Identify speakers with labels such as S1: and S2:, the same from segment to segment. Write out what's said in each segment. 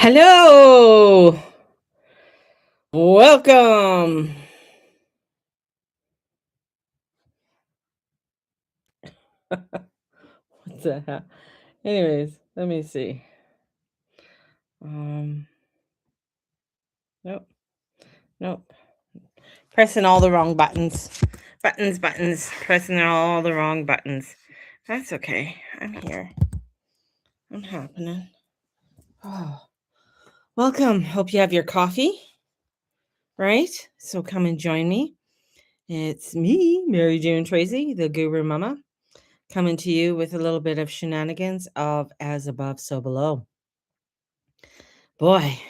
S1: Hello. Welcome. What the hell? Anyways, let me see. Um, nope, nope. Pressing all the wrong buttons. Buttons. Pressing all the wrong buttons. That's okay. I'm here. I'm happening. Oh, welcome. Hope you have your coffee, right? So come and join me. It's me, Mary June Tracy, the Guru Mama, coming to you with a little bit of shenanigans of as above, so below. Boy,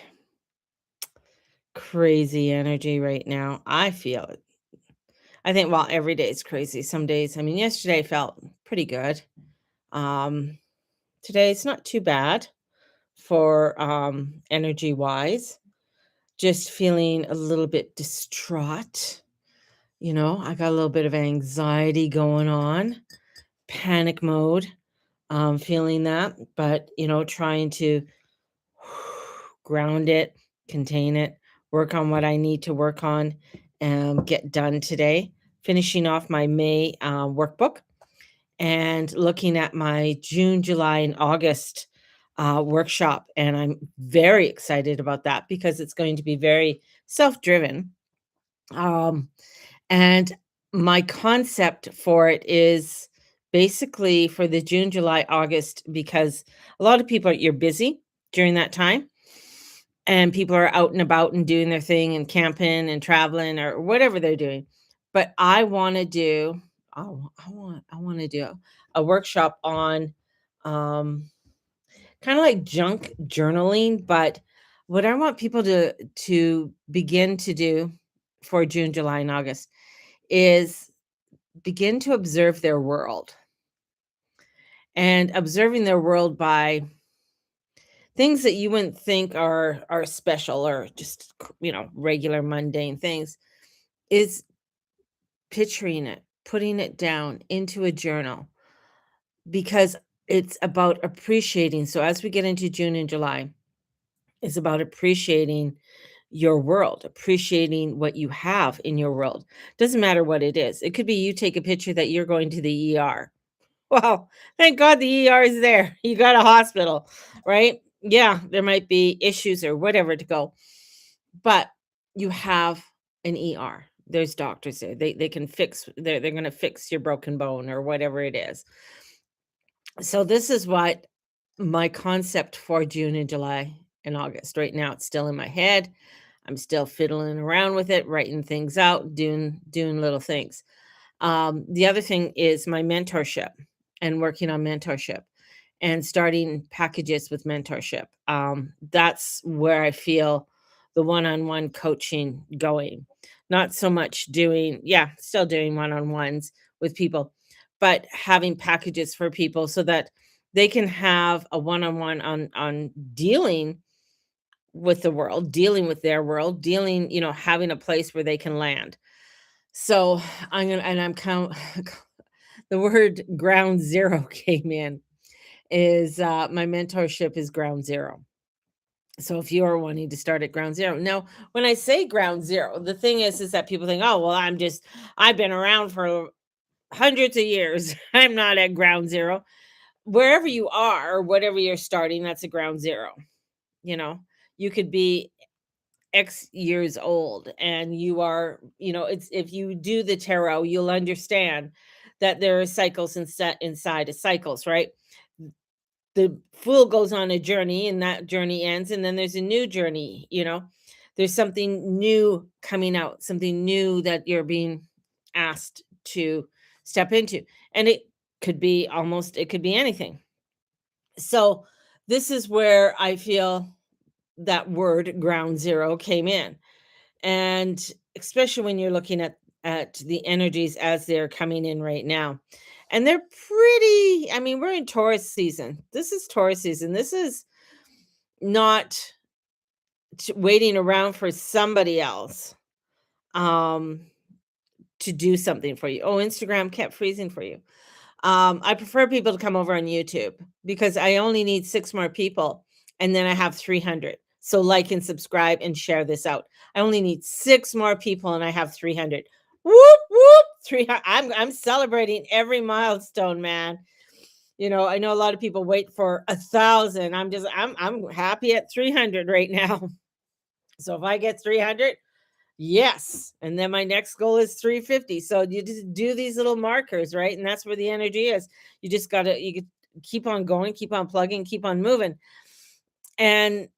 S1: crazy energy right now. I feel it. I think, well, every day is crazy. Some days, I mean, yesterday felt pretty good. Um, Today it's not too bad for energy wise. Just feeling a little bit distraught. I got a little bit of anxiety going on, panic mode. Feeling that, but trying to ground it, contain it, work on what I need to work on, and get done today. Finishing off my May workbook and looking at my June, July, and August workshop. And I'm very excited about that because it's going to be very self driven. Um, and my concept for it is basically for the June, July, August, because a lot of people you're busy during that time and people are out and about and doing their thing and camping and traveling or whatever they're doing. But I want to do I want to do a workshop on um kind of like junk journaling, but what I want people to begin to do for June, July, and August is begin to observe their world and observing their world by things that you wouldn't think are special or just regular mundane things is picturing it, putting it down into a journal because it's about appreciating. So as we get into June and July, it's about appreciating your world, appreciating what you have in your world. Doesn't matter what it is. It could be you take a picture that you're going to the ER. Well, thank God the ER is there. You got a hospital, right? Yeah, there might be issues or whatever to go, but you have an ER. There's doctors there. They can fix they're going to fix your broken bone or whatever it is. So this is what my concept for June and July and August. Right now it's still in my head. I'm still fiddling around with it, writing things out, doing little things. The other thing is my mentorship and working on mentorship and starting packages with mentorship. That's where I feel the one-on-one coaching going. Not so much doing, yeah, still doing one-on-ones with people, but having packages for people so that they can have a one-on-one on dealing with the world, dealing with their world, dealing, having a place where they can land. So I'm count the word ground zero came in is my mentorship is ground zero. So if you are wanting to start at ground zero. Now, when I say ground zero, the thing is that people think, oh, well, I've been around for hundreds of years. I'm not at ground zero. Wherever you are, whatever you're starting, that's a ground zero. You know, you could be X years old and you are, it's if you do the tarot, you'll understand that there are cycles inside of cycles, right? The fool goes on a journey and that journey ends and then there's a new journey, there's something new coming out, something new that you're being asked to step into, and it could be anything. So this is where I feel that word ground zero came in, and especially when you're looking at the energies as they're coming in right now, and they're pretty, I mean, we're in Taurus season. This is Taurus season. This is not waiting around for somebody else um to do something for you. Oh, Instagram kept freezing for you. I prefer people to come over on YouTube because I only need 6 more people and then I have 300. So like and subscribe and share this out. I only need 6 more people and I have 300. Whoop whoop. 300. I'm celebrating every milestone, man. I know a lot of people wait for 1,000. I'm happy at 300 right now. So if I get 300, yes. And then my next goal is 350. So you just do these little markers, right? And that's where the energy is. You just got to keep on going, keep on plugging, keep on moving. And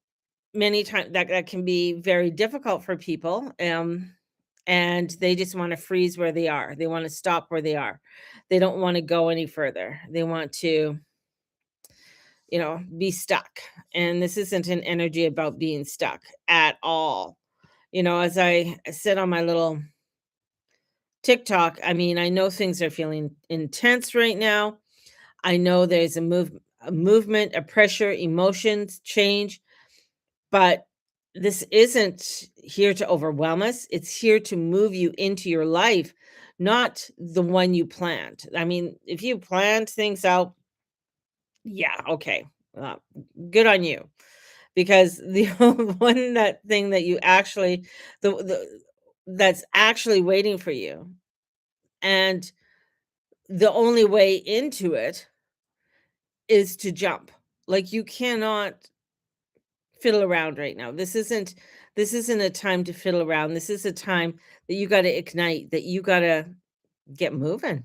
S1: many times that can be very difficult for people. And they just want to freeze where they are. They want to stop where they are. They don't want to go any further. They want to, be stuck. And this isn't an energy about being stuck at all. As I said on my little TikTok, I mean, I know things are feeling intense right now. I know there's a movement, a pressure, emotions, change, but this isn't here to overwhelm us. It's here to move you into your life, not the one you planned. I mean, if you planned things out, yeah, okay. Uh, Good on you. Because the one that thing that you actually the that's actually waiting for you, and the only way into it is to jump. Like, you cannot fiddle around right now. This isn't a time to fiddle around. This is a time that you got to ignite, that you got to get moving,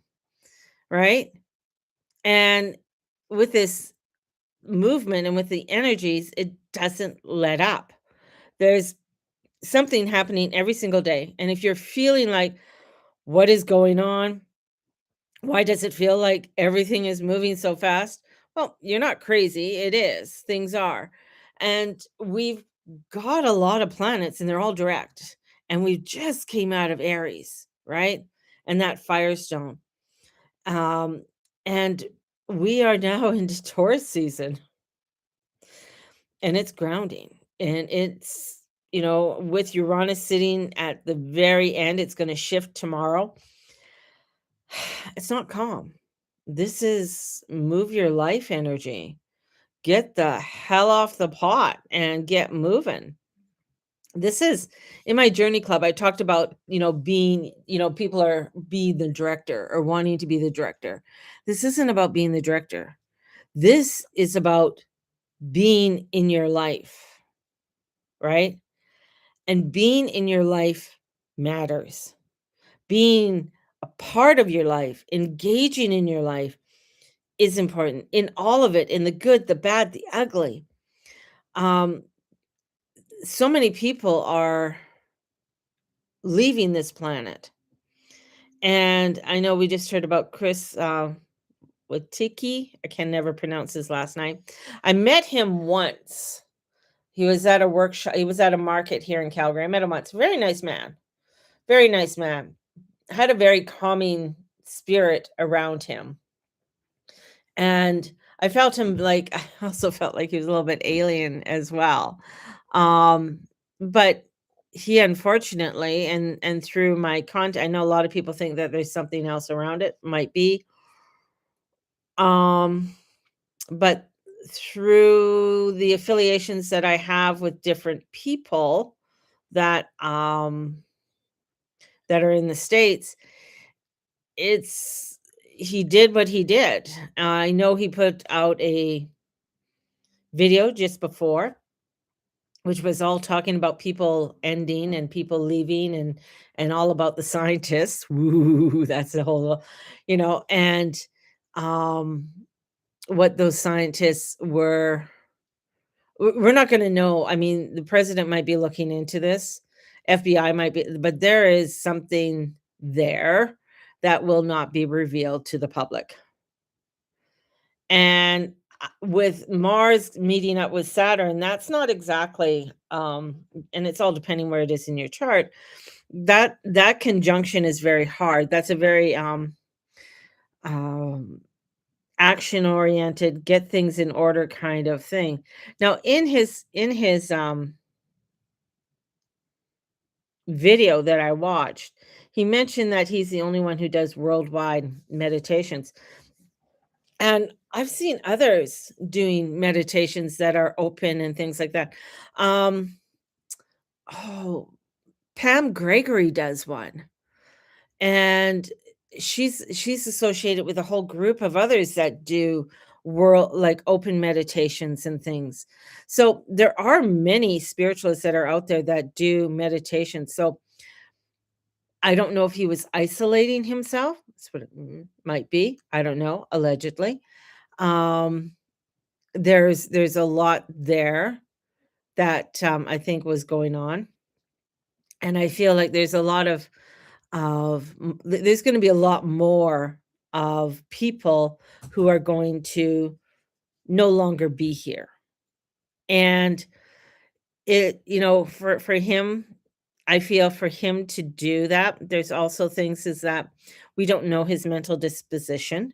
S1: right? And with this movement and with the energies, it doesn't let up. There's something happening every single day. And if you're feeling like, what is going on? Why does it feel like everything is moving so fast? Well, you're not crazy. It is. Things are. And we've got a lot of planets and they're all direct. And we just came out of Aries, right? And that firestone. Um, and we are now into Taurus season, and it's grounding. And it's, with Uranus sitting at the very end, it's going to shift tomorrow. It's not calm. This is move your life energy. Get the hell off the pot and get moving. This is in my journey club. I talked about, being, people are be the director or wanting to be the director. This isn't about being the director. This is about being in your life, right? And being in your life matters. Being a part of your life, engaging in your life is important in all of it, in the good, the bad, the ugly. Um, so many people are leaving this planet. And I know we just heard about Chris Watiki. I can never pronounce his last name. I met him once. He was at a workshop. He was at a market here in Calgary. I met him once. Very nice man. Very nice man. Had a very calming spirit around him. And I felt him like I also felt like he was a little bit alien as well. Um, but he unfortunately and through my content, I know a lot of people think that there's something else around it, might be. Um, but through the affiliations that I have with different people that are in the States, it's he did what he did. I know he put out a video just before, which was all talking about people ending and people leaving and all about the scientists. Woo, that's the whole, and um, what those scientists were. We're not going to know. I mean, the president might be looking into this, FBI might be, but there is something there that will not be revealed to the public. And with Mars meeting up with Saturn, that's not exactly and it's all depending where it is in your chart. That conjunction is very hard. That's a very um action oriented, get things in order kind of thing. Now in his video that I watched, he mentioned that he's the only one who does worldwide meditations. And I've seen others doing meditations that are open and things like that. Um, oh, Pam Gregory does one, and she's associated with a whole group of others that do world like open meditations and things. So there are many spiritualists that are out there that do meditation. So I don't know if he was isolating himself. That's what it might be. I don't know, allegedly. Um, there's a lot there that, I think was going on, and I feel like there's a lot there's gonna be a lot more of people who are going to no longer be here, and for him, I feel for him to do that, there's also things is that we don't know his mental disposition,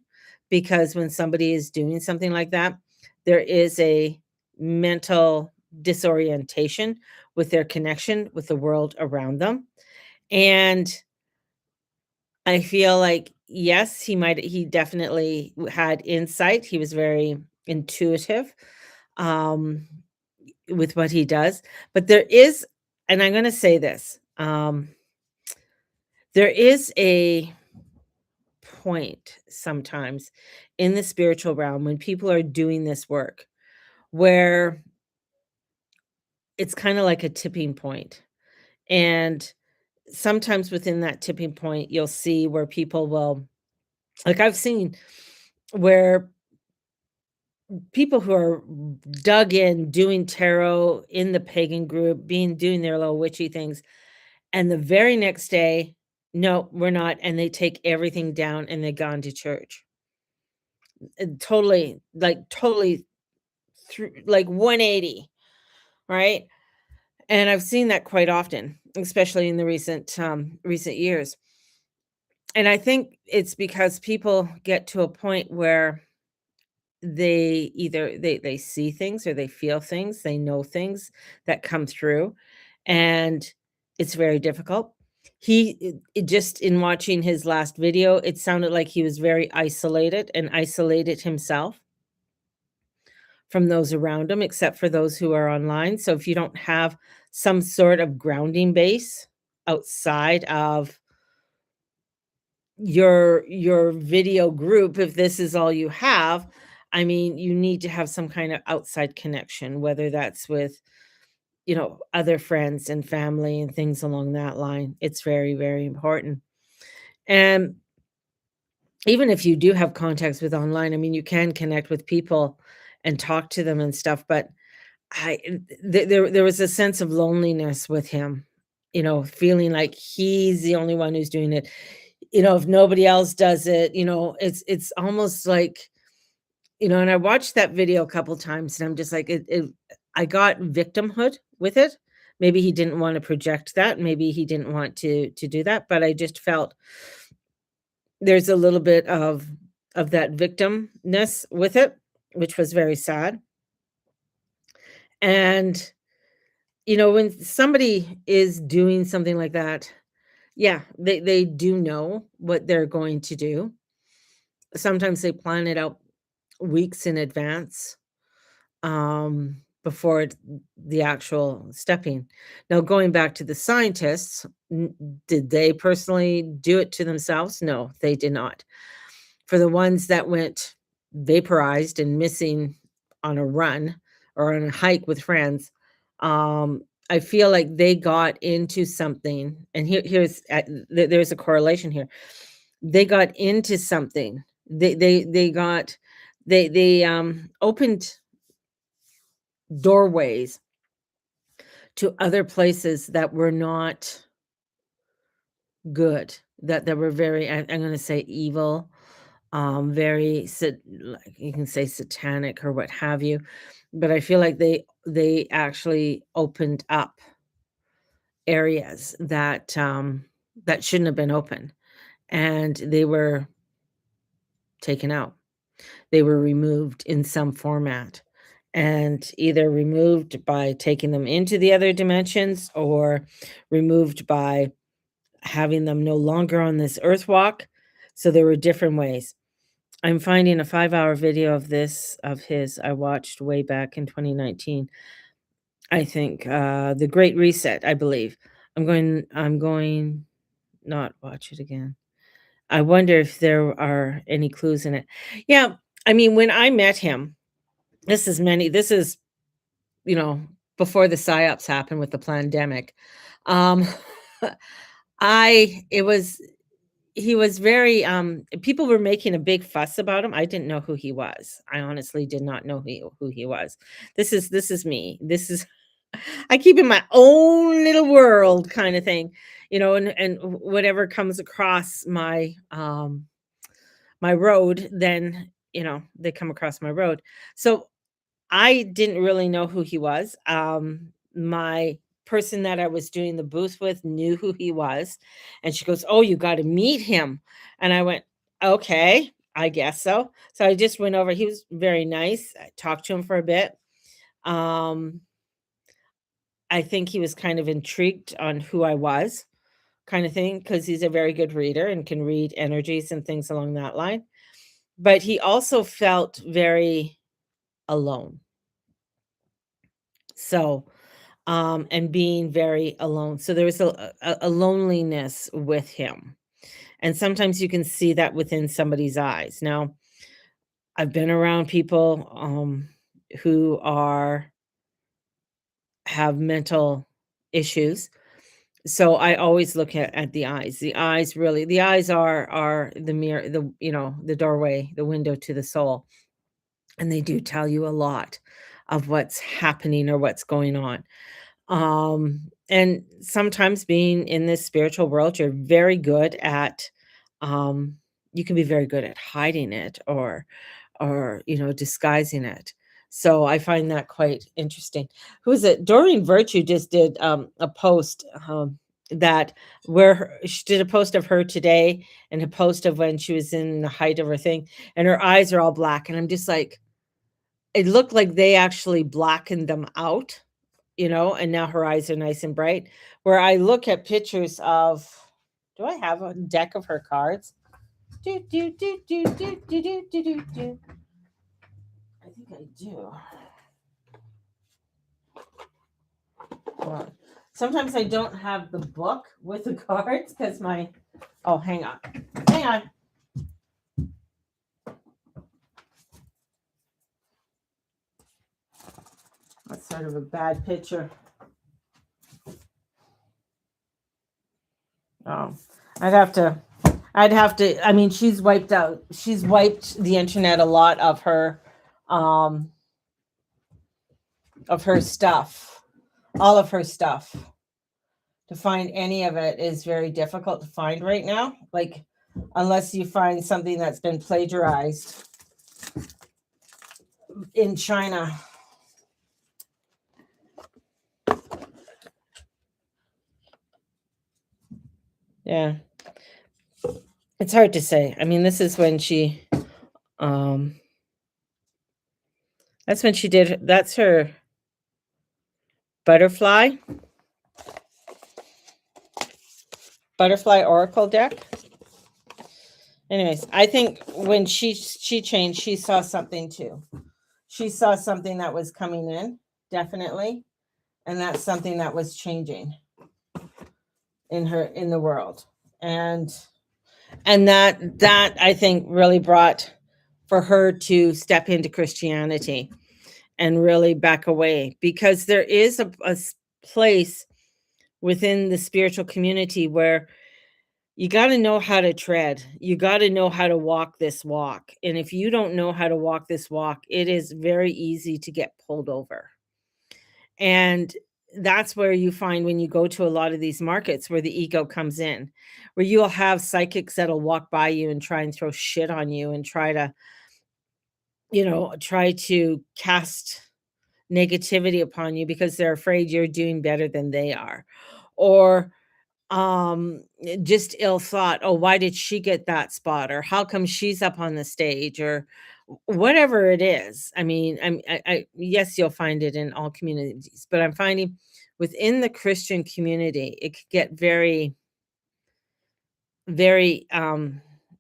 S1: because when somebody is doing something like that, there is a mental disorientation with their connection with the world around them. And I feel like, yes, he definitely had insight. He was very intuitive. Um, with what he does, but there is, and I'm gonna say this, there is a point sometimes in the spiritual realm when people are doing this work where it's kinda like a tipping point, and sometimes within that tipping point, you'll see where people will like, I've seen where people who are dug in doing tarot in the pagan group, doing their little witchy things. And the very next day, "No, we're not," and they take everything down and they've gone to church. Totally through like 180, right? And I've seen that quite often, especially in the recent years. And I think it's because people get to a point where they see things or they feel things, they know things that come through, and it's very difficult. It just in watching his last video, it sounded like he was very isolated and isolated himself from those around him, except for those who are online. So if you don't have some sort of grounding base outside of your video group, if this is all you have, I mean, you need to have some kind of outside connection, whether that's with, other friends and family and things along that line. It's very, very important. And even if you do have contacts with online, I mean, you can connect with people and talk to them and stuff, but I there was a sense of loneliness with him, feeling like he's the only one who's doing it. If nobody else does it, it's almost like, and I watched that video a couple times and I'm just like, I got victimhood with it. Maybe he didn't want to project that. Maybe he didn't want to do that, but I just felt there's a little bit of that victimness with it, which was very sad. And when somebody is doing something like that, yeah, they do know what they're going to do. Sometimes they plan it out weeks in advance, before the actual stepping. Now, going back to the scientists, did they personally do it to themselves? No, they did not. For the ones that went vaporized and missing on a run or on a hike with friends, I feel like they got into something, and there's a correlation here. They got into something. They opened doorways to other places that were not good, that were very, I'm gonna say evil, very like you can say satanic or what have you, but I feel like they actually opened up areas that shouldn't have been open, and they were taken out. They were removed in some format, and either removed by taking them into the other dimensions or removed by having them no longer on this earth walk. So there were different ways. I'm finding a 5-hour video of his I watched way back in 2019. I think, The Great Reset, I believe. I'm going not watch it again. I wonder if there are any clues in it. Yeah, I mean, when I met him, this is, you know, before the psyops happened with the pandemic. Um, I it was he was very, people were making a big fuss about him. I didn't know who he was. I honestly did not know who he was. This is me. This is I keep in my own little world kinda thing, and whatever comes across my road, then, they come across my road. So, I didn't really know who he was. My person that I was doing the booth with knew who he was, and she goes, "Oh, you gotta meet him." And I went, "Okay, I guess so." So I just went over. He was very nice. I talked to him for a bit. Um, I think he was kind of intrigued on who I was, kind of thing, because he's a very good reader and can read energies and things along that line. But he also felt very alone. So, and being very alone. So there was a loneliness with him. And sometimes you can see that within somebody's eyes. Now, I've been around people who are have mental issues. So I always look at the eyes. The eyes are the mirror, the doorway, the window to the soul. And they do tell you a lot of what's happening or what's going on. And sometimes being in this spiritual world, you're very good at, um, you can be very good at hiding it or disguising it. So I find that quite interesting. Who is it? Doreen Virtue just did a post that she did a post of her today and a post of when she was in the height of her thing, and her eyes are all black. And I'm just like, it looked like they actually blackened them out, and now her eyes are nice and bright. Where I look at pictures of, do I have a deck of her cards? Do, do, do, do, do, do, do, do, do, do. I think I do. Hold on. Sometimes I don't have the book with the cards because oh, hang on. Hang on. That's sort of a bad picture. Oh, I'd have to I mean, she's wiped the internet, a lot um of her stuff, all of her stuff. To find any of it is very difficult to find right now, like, unless you find something that's been plagiarized in China. Yeah, it's hard to say. I mean, this is when um that's when she did that's her butterfly butterfly oracle deck. Anyways, I think when she changed, she saw something too. She saw something that was coming in, definitely, and that's something that was changing in the world. And that I think really brought for her to step into Christianity and really back away, because there is a place within the spiritual community where you got to know how to tread. You got to know how to walk this walk. And if you don't know how to walk this walk, it is very easy to get pulled over. And that's where you find, when you go to a lot of these markets, where the ego comes in, where you'll have psychics that'll walk by you and try and throw shit on you and try to cast negativity upon you because they're afraid you're doing better than they are. Or just ill thought, oh, why did she get that spot, or how come she's up on the stage, or whatever it is. I mean, yes, you'll find it in all communities, but I'm finding within the Christian community it could get very, very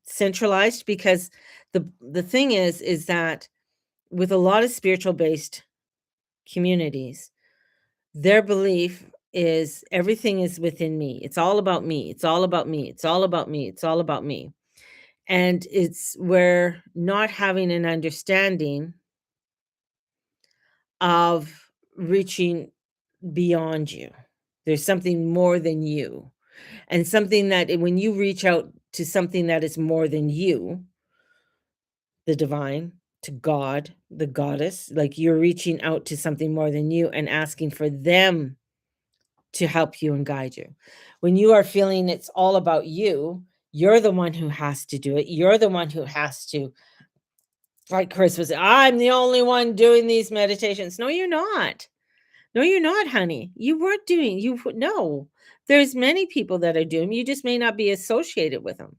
S1: centralized because the thing is that with a lot of spiritual based communities, their belief is everything is within me. It's all about me. It's all about me. It's all about me. It's all about me. And it's where not having an understanding of reaching beyond you. There's something more than you. And something that when you reach out to something that is more than you, the divine, to God, the goddess, like you're reaching out to something more than you and asking for them to help you and guide you. When you are feeling it's all about you, you're the one who has to do it. You're the one who has to, like Chris was, I'm the only one doing these meditations. No, you're not. No, you're not, honey. You weren't doing, no. There's many people that are doing, you just may not be associated with them,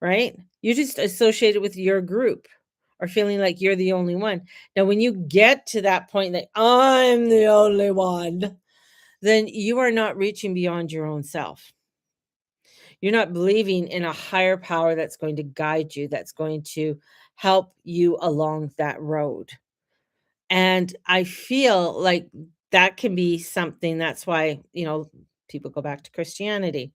S1: right? You're just associated with your group or feeling like you're the only one. Now, when you get to that point that I'm the only one, then you are not reaching beyond your own self. You're not believing in a higher power that's going to guide you, that's going to help you along that road. And I feel like that can be something that's why, people go back to Christianity,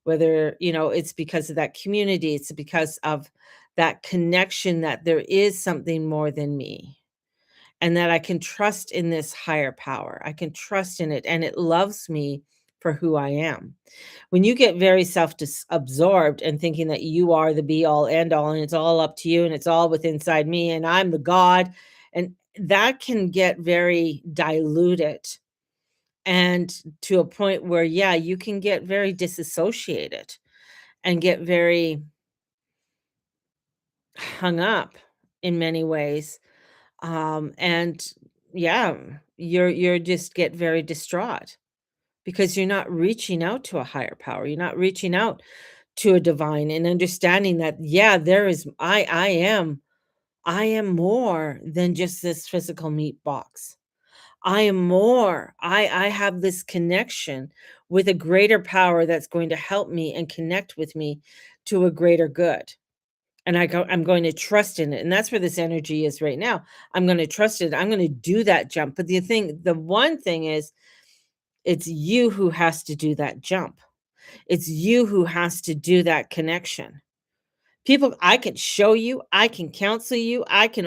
S1: whether, it's because of that community, it's because of that connection that there is something more than me and that I can trust in this higher power. I can trust in it and it loves me for who I am. When you get very absorbed and thinking that you are the be all end all and it's all up to you and it's all within inside me and I'm the God, and that can get very diluted and to a point where, yeah, you can get very disassociated and get very hung up in many ways. And yeah, you're just get very distraught because you're not reaching out to a higher power. You're not reaching out to a divine and understanding that, yeah, there is I am more than just this physical meat box. I am more. I have this connection with a greater power that's going to help me and connect with me to a greater good. And I'm going to trust in it. And that's where this energy is right now. I'm going to trust it. I'm going to do that jump. But the one thing is, it's you who has to do that jump. It's you who has to do that connection. People, I can show you, I can counsel you, I can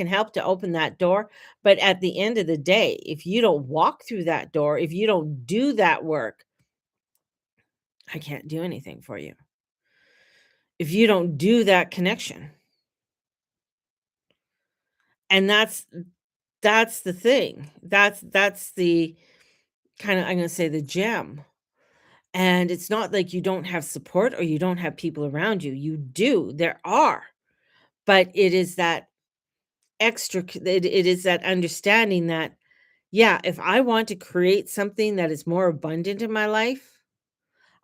S1: help to open that door, but at the end of the day, if you don't walk through that door, if you don't do that work, I can't do anything for you. If you don't do that connection. And that's the thing. That's the kind of, I'm going to say, the gem. And it's not like you don't have support or you don't have people around you. You do. There are. But it is that it is that understanding that, yeah, if I want to create something that is more abundant in my life,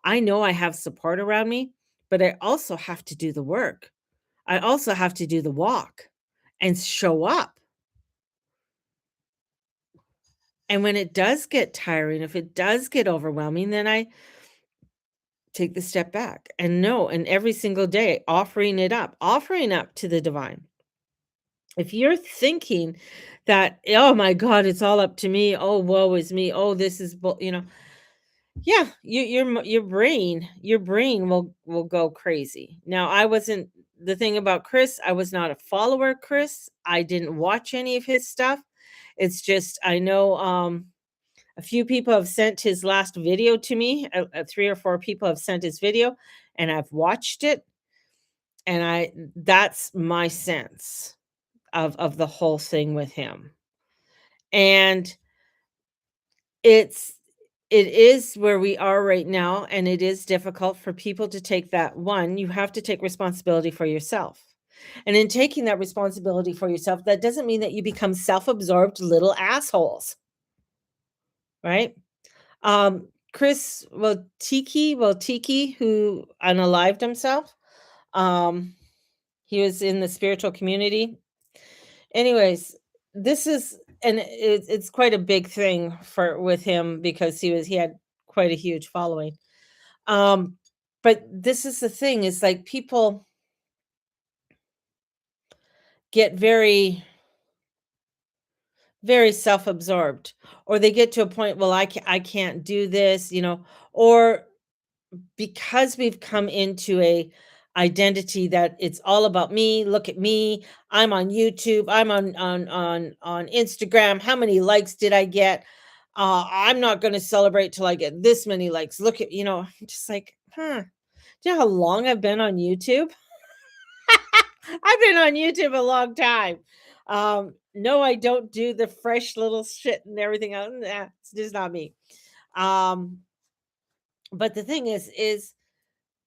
S1: I know I have support around me, but I also have to do the work. I also have to do the walk and show up. And when it does get tiring, if it does get overwhelming, then I take the step back and know, and every single day offering up to the divine. If you're thinking that, oh my God, it's all up to me. Oh, woe is me. Oh, this is, yeah, your brain will go crazy. Now, I wasn't the thing about Chris. I was not a follower of Chris. I didn't watch any of his stuff. It's just I know a few people have sent his last video to me. 3 or 4 people have sent his video, and I've watched it. And that's my sense of the whole thing with him. And it's it is where we are right now, and it is difficult for people to take that one, you have to take responsibility for yourself. And in taking that responsibility for yourself, that doesn't mean that you become self-absorbed little assholes, right? Chris Tiki, who unalived himself, um, he was in the spiritual community. Anyways, this is and it's quite a big thing for with him because he had quite a huge following. Um, but this is the thing, is like people get very, very self-absorbed, or they get to a point, well, I can't do this, or because we've come into a identity that it's all about me, look at me, I'm on YouTube, I'm on Instagram, how many likes did I get? I'm not going to celebrate till I get this many likes. Look at, I'm just like, huh. Do you know how long I've been on YouTube? I've been on YouTube a long time. No, I don't do the fresh little shit and everything else. Nah, it's just not me. Um, but the thing is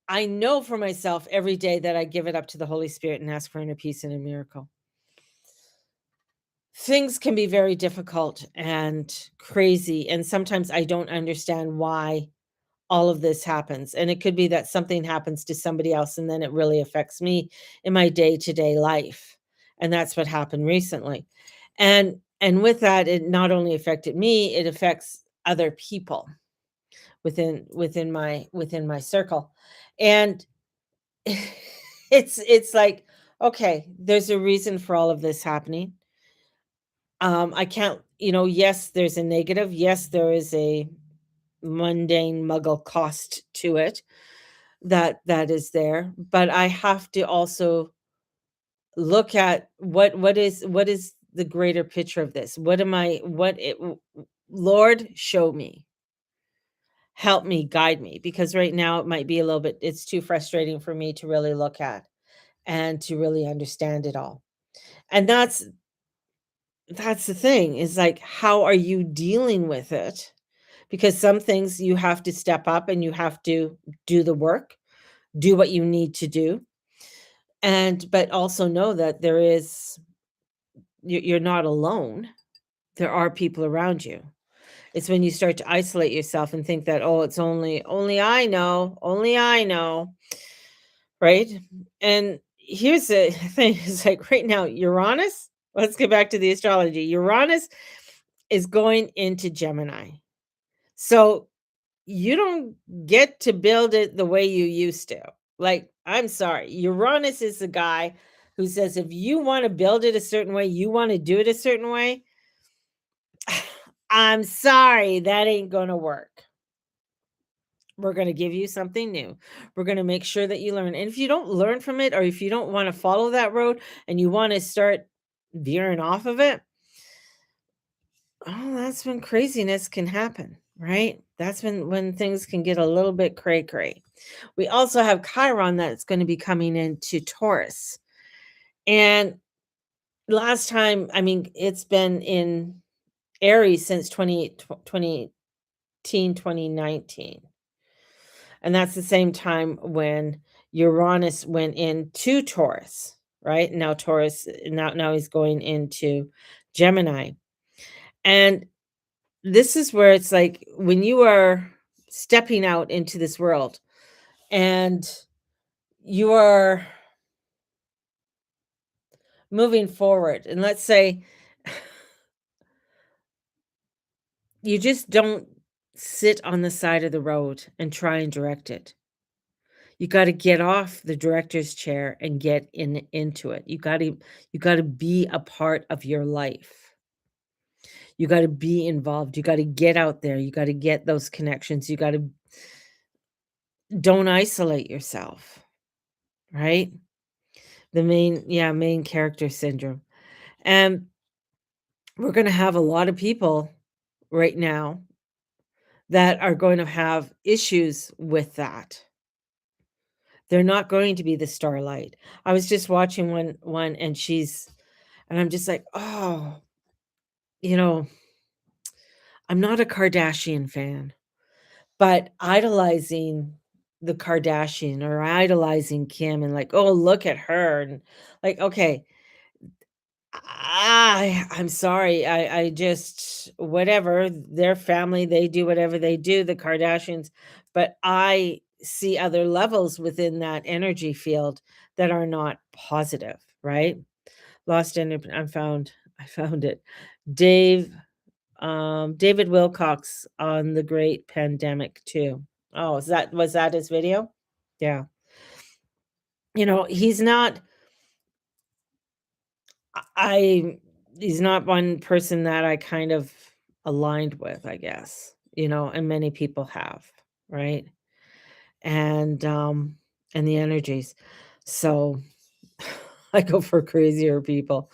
S1: I know for myself every day that I give it up to the Holy Spirit and ask for inner peace and a miracle. Things can be very difficult and crazy, and sometimes I don't understand why all of this happens. And it could be that something happens to somebody else and then it really affects me in my day-to-day life. And that's what happened recently. And with that, it not only affected me, it affects other people within my circle. And it's like, okay, there's a reason for all of this happening. I can't, yes, there's a negative. Yes, there is a mundane muggle cost to it that is there, but I have to also look at what is the greater picture of this. What am I what it Lord, show me, help me, guide me, because right now it might be a little bit, it's too frustrating for me to really look at and to really understand it all. And that's the thing, is like, how are you dealing with it? Because some things you have to step up and you have to do the work, do what you need to do. And but also know that you're not alone. There are people around you. It's when you start to isolate yourself and think that, oh, it's only I know, right? And here's the thing, is like right now, Uranus, let's get back to the astrology. Uranus is going into Gemini. So you don't get to build it the way you used to. Like, I'm sorry. Uranus is the guy who says if you want to build it a certain way, you want to do it a certain way, I'm sorry, that ain't going to work. We're going to give you something new. We're going to make sure that you learn. And if you don't learn from it, or if you don't want to follow that road and you want to start veering off of it, oh, that's when craziness can happen, right? That's when things can get a little bit cray cray. We also have Chiron that's going to be coming into Taurus. And last time, I mean, it's been in Aries since 2019. And that's the same time when Uranus went into Taurus, right? Now Taurus, now he's going into Gemini. And this is where it's like when you are stepping out into this world and you are moving forward, and let's say you just don't sit on the side of the road and try and direct it. You got to get off the director's chair and get into it. You got to be a part of your life. You got to be involved. You got to get out there. You got to get those connections. You got to don't isolate yourself, right? Main character syndrome. And we're going to have a lot of people right now that are going to have issues with that. They're not going to be the starlight. I was just watching one and I'm just like, "Oh, you know, I'm not a Kardashian fan, but idolizing the Kardashian or idolizing Kim and like, oh, look at her." And like, okay, I'm sorry. I just whatever, their family, they do whatever they do, the Kardashians, but I see other levels within that energy field that are not positive, right? Lost in I found it. Dave David Wilcox on the Great Pandemic too. Oh, was that his video? Yeah. He's not I he's not one person that I kind of aligned with, I guess, and many people have, right? And, and the energies. So, I go for crazier people.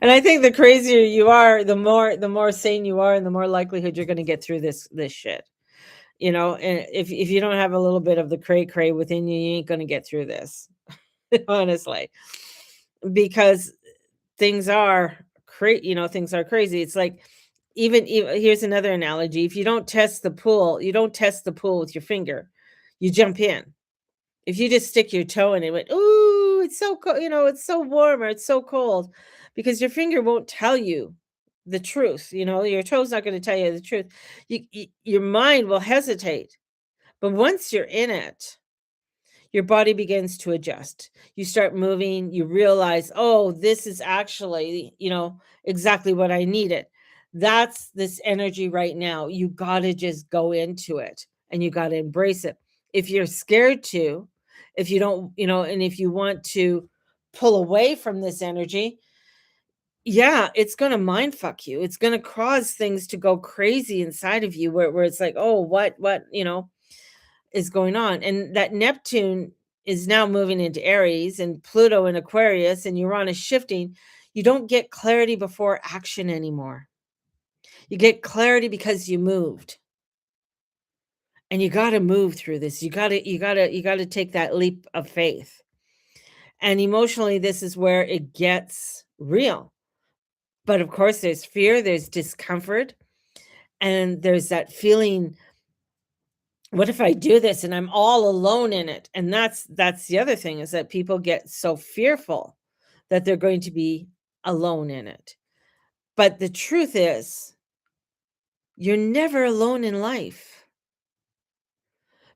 S1: And I think the crazier you are, the more sane you are, and the more likelihood you're gonna get through this shit, and if you don't have a little bit of the cray cray within you, you ain't gonna get through this, honestly, because things are crazy. It's like even here's another analogy. If you don't test the pool, you don't test the pool with your finger. You jump in. If you just stick your toe in it, went, "Ooh, it's so cold," it's so warm or it's so cold, because your finger won't tell you the truth, your toe's not going to tell you the truth. Your mind will hesitate, but once you're in it, your body begins to adjust. You start moving, you realize, oh, this is actually, exactly what I needed. That's this energy right now. You got to just go into it and you got to embrace it. If you're scared to, if you don't, and if you want to pull away from this energy, yeah, it's going to mind fuck you. It's going to cause things to go crazy inside of you where it's like, oh, what, is going on. And that Neptune is now moving into Aries and Pluto in Aquarius and Uranus shifting. You don't get clarity before action anymore. You get clarity because you moved. And you got to move through this. You got to take that leap of faith. And emotionally this is where it gets real. But of course there's fear, there's discomfort, and there's that feeling, what if I do this and I'm all alone in it? And that's the other thing, is that people get so fearful that they're going to be alone in it. But the truth is, you're never alone in life,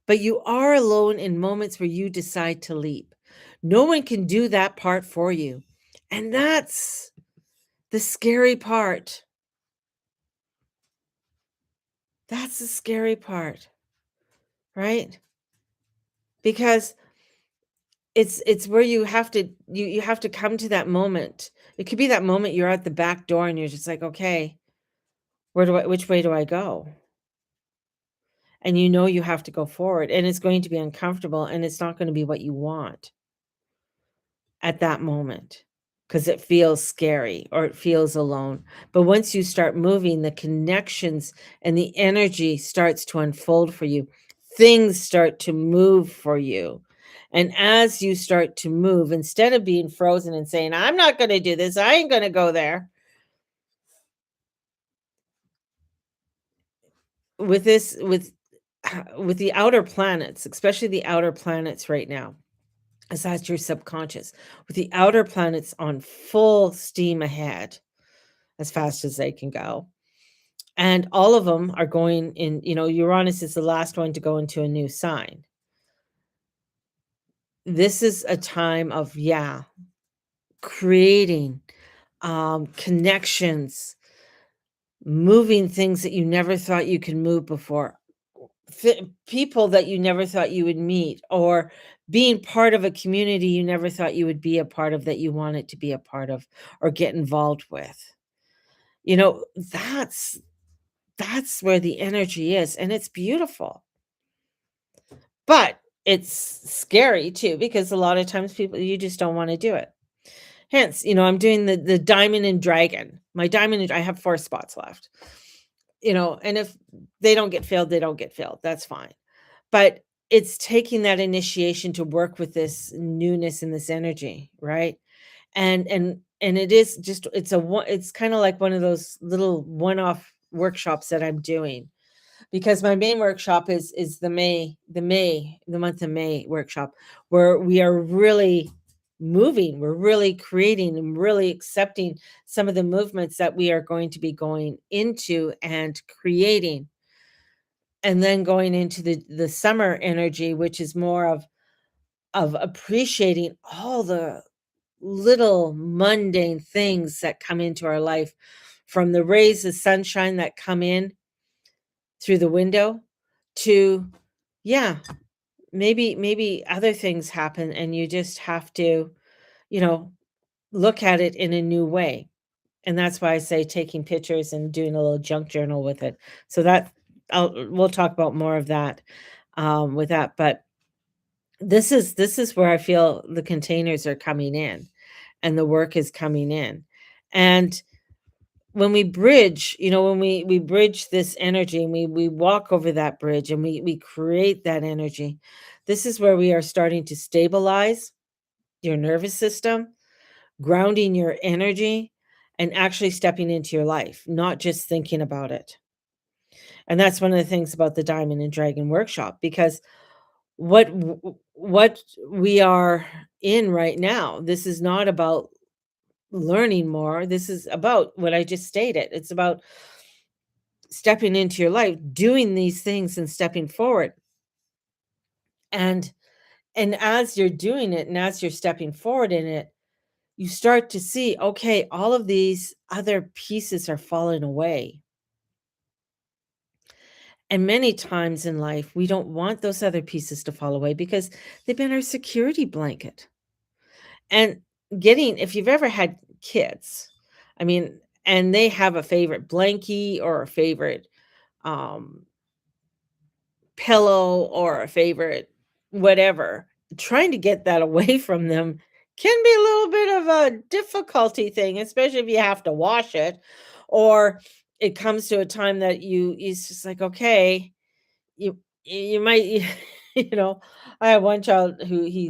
S1: but you are alone in moments where you decide to leap. No one can do that part for you. And that's the scary part. That's the scary part, right? Because it's where you have to come to that moment. It could be that moment you're at the back door and you're just like, "Okay, which way do I go?" And you have to go forward, and it's going to be uncomfortable, and it's not gonna be what you want at that moment, because it feels scary or it feels alone. But once you start moving, the connections and the energy starts to unfold for you. Things start to move for you. And as you start to move, instead of being frozen and saying, I'm not going to do this, I ain't going to go there, with this, with the outer planets, especially the outer planets right now, as that's your subconscious, with the outer planets on full steam ahead, as fast as they can go. And all of them are going in, Uranus is the last one to go into a new sign. This is a time of, yeah, creating connections, moving things that you never thought you could move before, people that you never thought you would meet, or being part of a community you never thought you would be a part of, that you wanted to be a part of or get involved with. You know, that's That's where the energy is, and it's beautiful. But it's scary too, because a lot of times people, you just don't wanna do it. Hence, I'm doing the diamond and dragon. My diamond and I have 4 spots left, and if they don't get filled, they don't get filled. That's fine. But it's taking that initiation to work with this newness and this energy, right? And it is just, it's kinda like one of those little one-off workshops that I'm doing, because my main workshop is the month of May workshop, where we are really moving, we're really creating and really accepting some of the movements that we are going to be going into and creating. And then going into the summer energy, which is more of appreciating all the little mundane things that come into our life, from the rays of sunshine that come in through the window to, yeah, maybe other things happen and you just have to, you know look at it in a new way. And that's why I say taking pictures and doing a little junk journal with it. So that we'll talk about more of that with that. But this is where I feel the containers are coming in and the work is coming in. And when we bridge, when we bridge this energy and we walk over that bridge and we create that energy, this is where we are starting to stabilize your nervous system, grounding your energy, and actually stepping into your life, not just thinking about it. And that's one of the things about the Diamond and Dragon workshop, because what we are in right now, this is not about learning more. This is about what I just stated. It's about stepping into your life, doing these things and stepping forward. And as you're doing it and as you're stepping forward in it, you start to see, okay, all of these other pieces are falling away. And many times in life, we don't want those other pieces to fall away because they've been our security blanket. And if you've ever had kids, I mean, and they have a favorite blankie or a favorite um, pillow or a favorite whatever, trying to get that away from them can be a little bit of a difficulty thing, especially if you have to wash it, or it comes to a time that it's just like, okay, you might you know, I have one child who he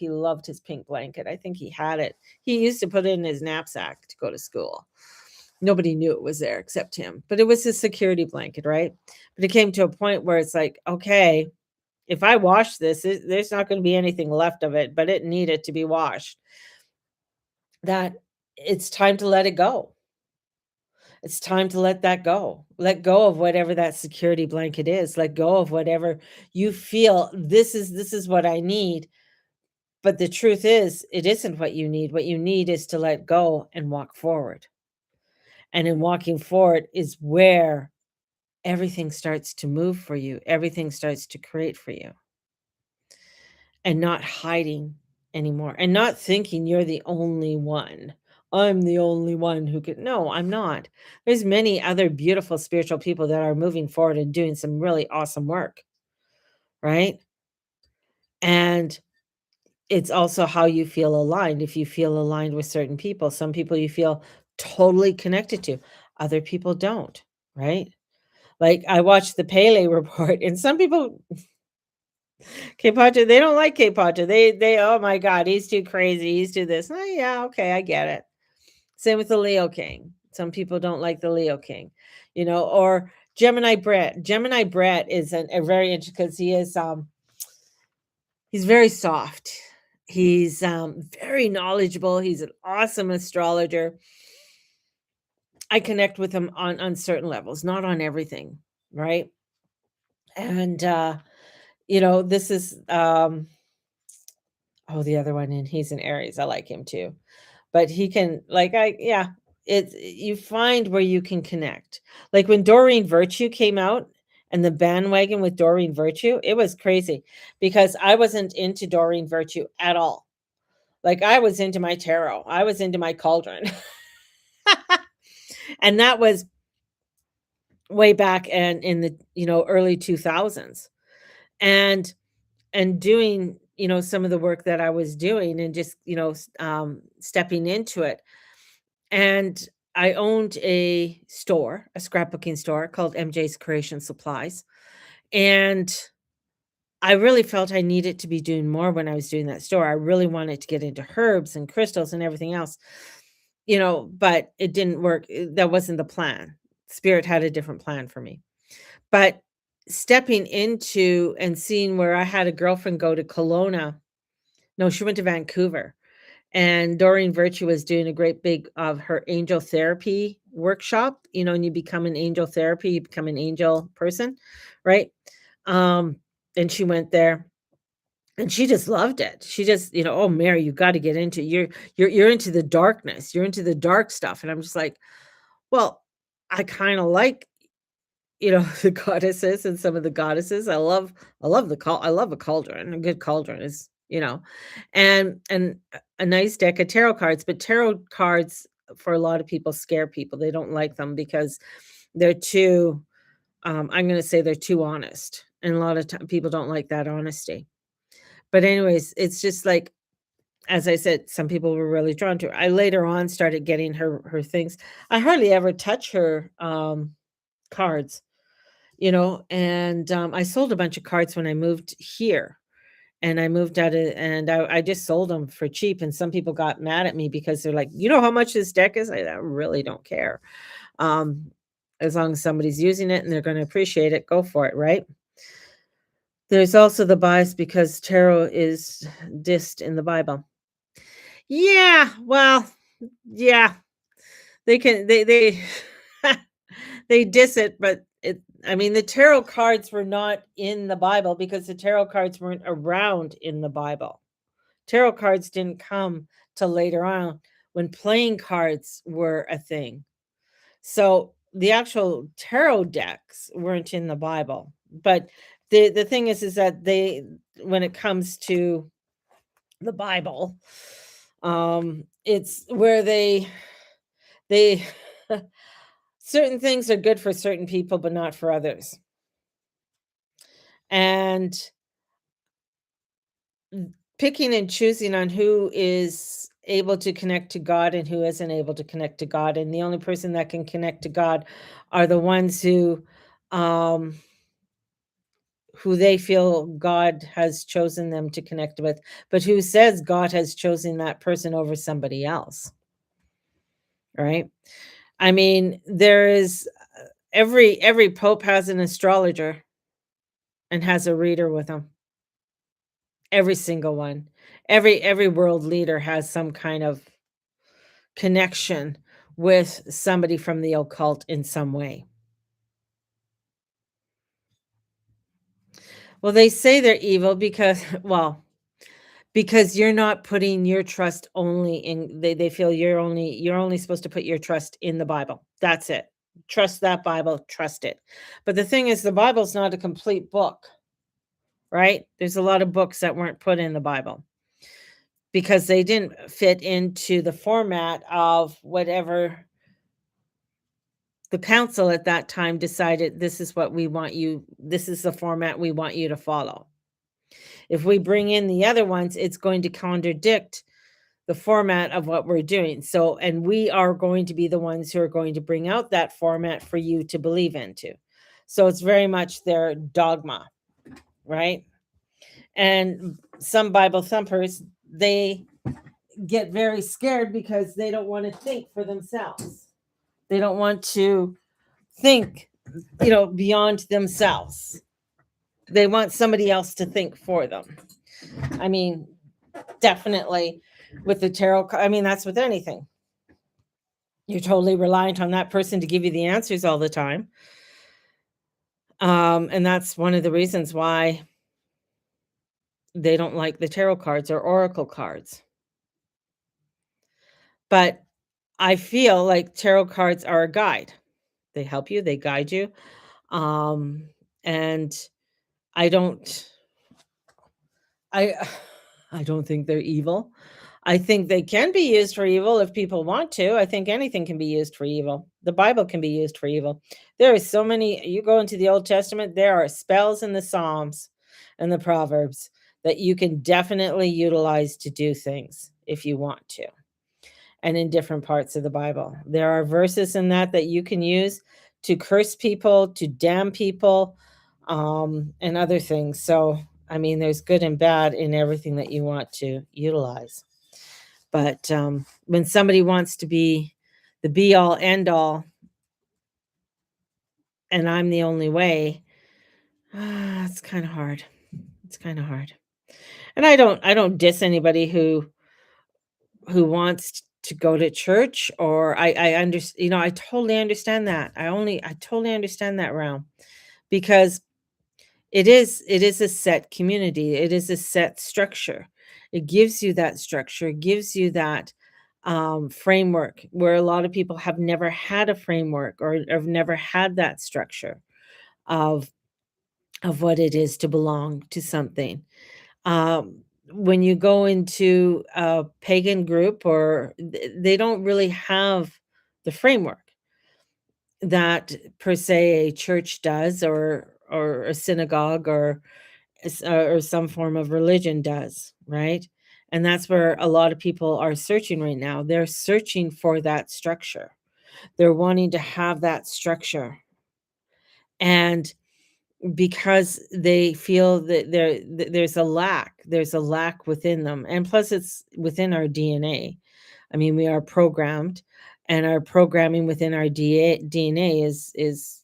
S1: loved his pink blanket. I think he had it. He used to put it in his knapsack to go to school. Nobody knew it was there except him, but it was his security blanket, right? But it came to a point where it's like, okay, if I wash this, there's not going to be anything left of it, but it needed to be washed. That it's time to let it go. It's time to let that go. Let go of whatever that security blanket is. Let go of whatever you feel this is what I need. But the truth is, it isn't what you need. What you need is to let go and walk forward. And in walking forward is where everything starts to move for you. Everything starts to create for you. And not hiding anymore and not thinking you're the only one. I'm the only one who could. No, I'm not. There's many other beautiful spiritual people that are moving forward and doing some really awesome work, right? And it's also how you feel aligned. If you feel aligned with certain people, some people you feel totally connected to, other people don't, right? Like I watched the Pele report and some people K-Pacha, they don't like K-Pacha. They oh my god, he's too crazy. He's too this. Oh yeah, okay, I get it. Same with the Leo King. Some people don't like the Leo King, or Gemini Brett. Gemini Brett is a very interesting because he's very soft. He's very knowledgeable. He's an awesome astrologer. I connect with him on certain levels, not on everything, right? And this is oh, the other one, and he's an Aries. I like him too. But he can yeah, it's you find where you can connect. Like when Doreen Virtue came out and the bandwagon with Doreen Virtue, it was crazy because I wasn't into Doreen Virtue at all. Like I was into my tarot. I was into my cauldron. And that was way back and in the, early 2000s. And doing, some of the work that I was doing and just, stepping into it. And I owned a store, a scrapbooking store called MJ's Creation Supplies. And I really felt I needed to be doing more when I was doing that store. I really wanted to get into herbs and crystals and everything else, but it didn't work. That wasn't the plan. Spirit had a different plan for me. But stepping into and seeing where I had a girlfriend go to Kelowna. No, she went to Vancouver. And Doreen Virtue was doing a great big of her angel therapy workshop, and you become an angel therapy, you become an angel person, right? Um, and she went there and she just loved it. She just, oh Mary, you got to get into you're into the darkness, you're into the dark stuff. And I'm just like, well, I kind of like, the goddesses and some of the goddesses. I love a cauldron. A good cauldron is you know, and a nice deck of tarot cards, but tarot cards for a lot of people scare people. They don't like them because they're too, I'm going to say they're too honest. And a lot of people don't like that honesty. But anyways, it's just like, as I said, some people were really drawn to her. I later on started getting her things. I hardly ever touch her cards, and I sold a bunch of cards when I moved here. And I moved out of and I just sold them for cheap, and some people got mad at me because they're like, "You know how much this deck is?" I really don't care. Um, as long as somebody's using it and they're gonna appreciate it, go for it, right? There's also the bias because tarot is dissed in the Bible. Yeah, well, yeah, they they diss it, but I mean, the tarot cards were not in the Bible because the tarot cards weren't around in the Bible. Tarot cards didn't come till later on when playing cards were a thing. So the actual tarot decks weren't in the Bible. But the thing is that they when it comes to the Bible, it's where they certain things are good for certain people, but not for others. And picking and choosing on who is able to connect to God and who isn't able to connect to God. And the only person that can connect to God are the ones um, who they feel God has chosen them to connect with, but who says God has chosen that person over somebody else, right? I mean, there is every pope has an astrologer and has a reader with them. Every single one. Every world leader has some kind of connection with somebody from the occult in some way. Well, they say they're evil because because you're not putting your trust only in they feel you're only supposed to put your trust in the Bible. That's it. Trust that Bible, trust it. But the thing is the Bible's not a complete book, right? There's a lot of books that weren't put in the Bible because they didn't fit into the format of whatever the council at that time decided this is the format we want you to follow. If we bring in the other ones, it's going to contradict the format of what we're doing. So, and we are going to be the ones who are going to bring out that format for you to believe into. So it's very much their dogma, right? And some Bible thumpers, they get very scared because they don't want to think for themselves. They don't want to think, beyond themselves. They want somebody else to think for them. I mean, definitely with the tarot, I mean, that's with anything. You're totally reliant on that person to give you the answers all the time. And that's one of the reasons why they don't like the tarot cards or oracle cards. But I feel like tarot cards are a guide. They help you, they guide you. Um, and I don't I I don't think they're evil. I think they can be used for evil if people want to. I think anything can be used for evil. The Bible can be used for evil. There are so many you go into the Old Testament, there are spells in the Psalms and the Proverbs that you can definitely utilize to do things if you want to. And in different parts of the Bible. There are verses in that you can use to curse people, to damn people, and other things. So, I mean, there's good and bad in everything that you want to utilize. But when somebody wants to be the be all end all, and I'm the only way, it's kind of hard. It's kind of hard. And I don't diss anybody who wants to go to church or I understand, I totally understand that. I totally understand that realm because it is a set community. It is a set structure. It gives you that structure, it gives you that framework where a lot of people have never had a framework or have never had that structure of what it is to belong to something. when you go into a pagan group, or they don't really have the framework that per se a church does, or a synagogue, or some form of religion does, right? And that's where a lot of people are searching right now. They're searching for that structure. They're wanting to have that structure. And because they feel that there's a lack within them. And plus it's within our DNA. I mean, we are programmed, and our programming within our DNA is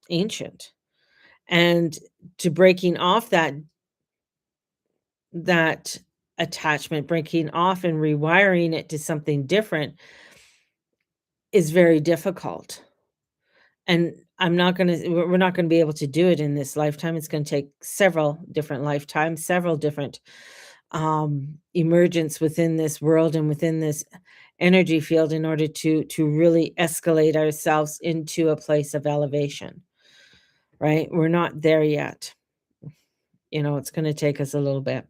S1: ancient. And to breaking off that attachment, breaking off and rewiring it to something different is very difficult. And we're not gonna be able to do it in this lifetime. It's gonna take several different lifetimes, several different emergence within this world and within this energy field in order to really escalate ourselves into a place of elevation, right? We're not there yet. It's gonna take us a little bit.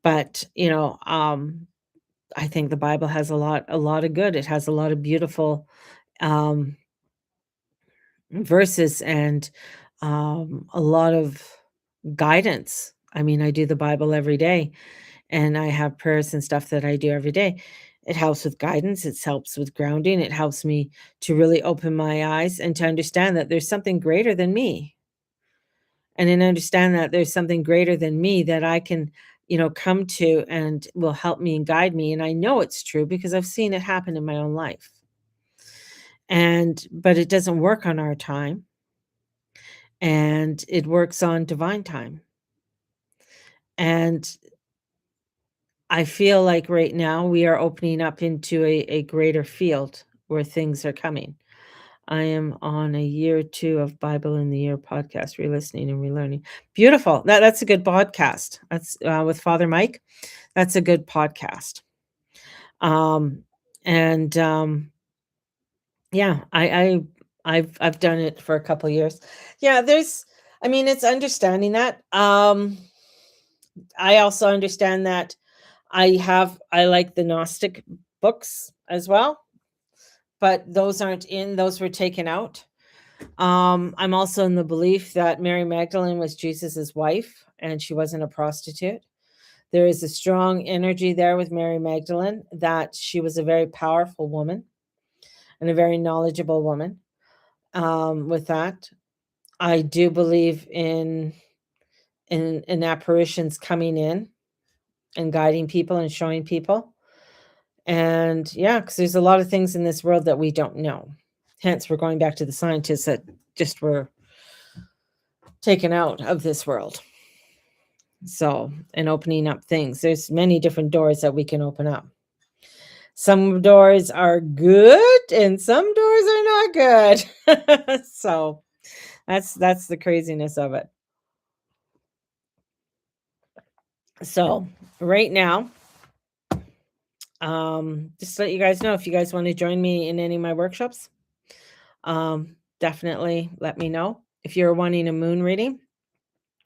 S1: But, I think the Bible has a lot of good. It has a lot of beautiful, um, verses, and, a lot of guidance. I mean, I do the Bible every day, and I have prayers and stuff that I do every day. It helps with guidance, it helps with grounding, it helps me to really open my eyes and to understand that there's something greater than me. And then understand that there's something greater than me that I can, come to, and will help me and guide me. And I know it's true because I've seen it happen in my own life. But it doesn't work on our time, and it works on divine time. And I feel like right now we are opening up into a greater field where things are coming. I am on a year 2 of Bible in the Year podcast, re-listening and relearning. Beautiful. That's a good podcast. That's with Father Mike. That's a good podcast. Um, and yeah, I've done it for a couple years. Yeah, I mean, it's understanding that. I also understand that I like the Gnostic books as well, but those were taken out. I'm also in the belief that Mary Magdalene was Jesus's wife, and she wasn't a prostitute. There is a strong energy there with Mary Magdalene, that she was a very powerful woman and a very knowledgeable woman. With that, I do believe in apparitions coming in and guiding people and showing people. And yeah, because there's a lot of things in this world that we don't know. Hence, we're going back to the scientists that just were taken out of this world. So, and opening up things. There's many different doors that we can open up. Some doors are good and some doors are not good. So, that's the craziness of it. So, right now, just to let you guys know, if you guys want to join me in any of my workshops, definitely let me know. If you're wanting a moon reading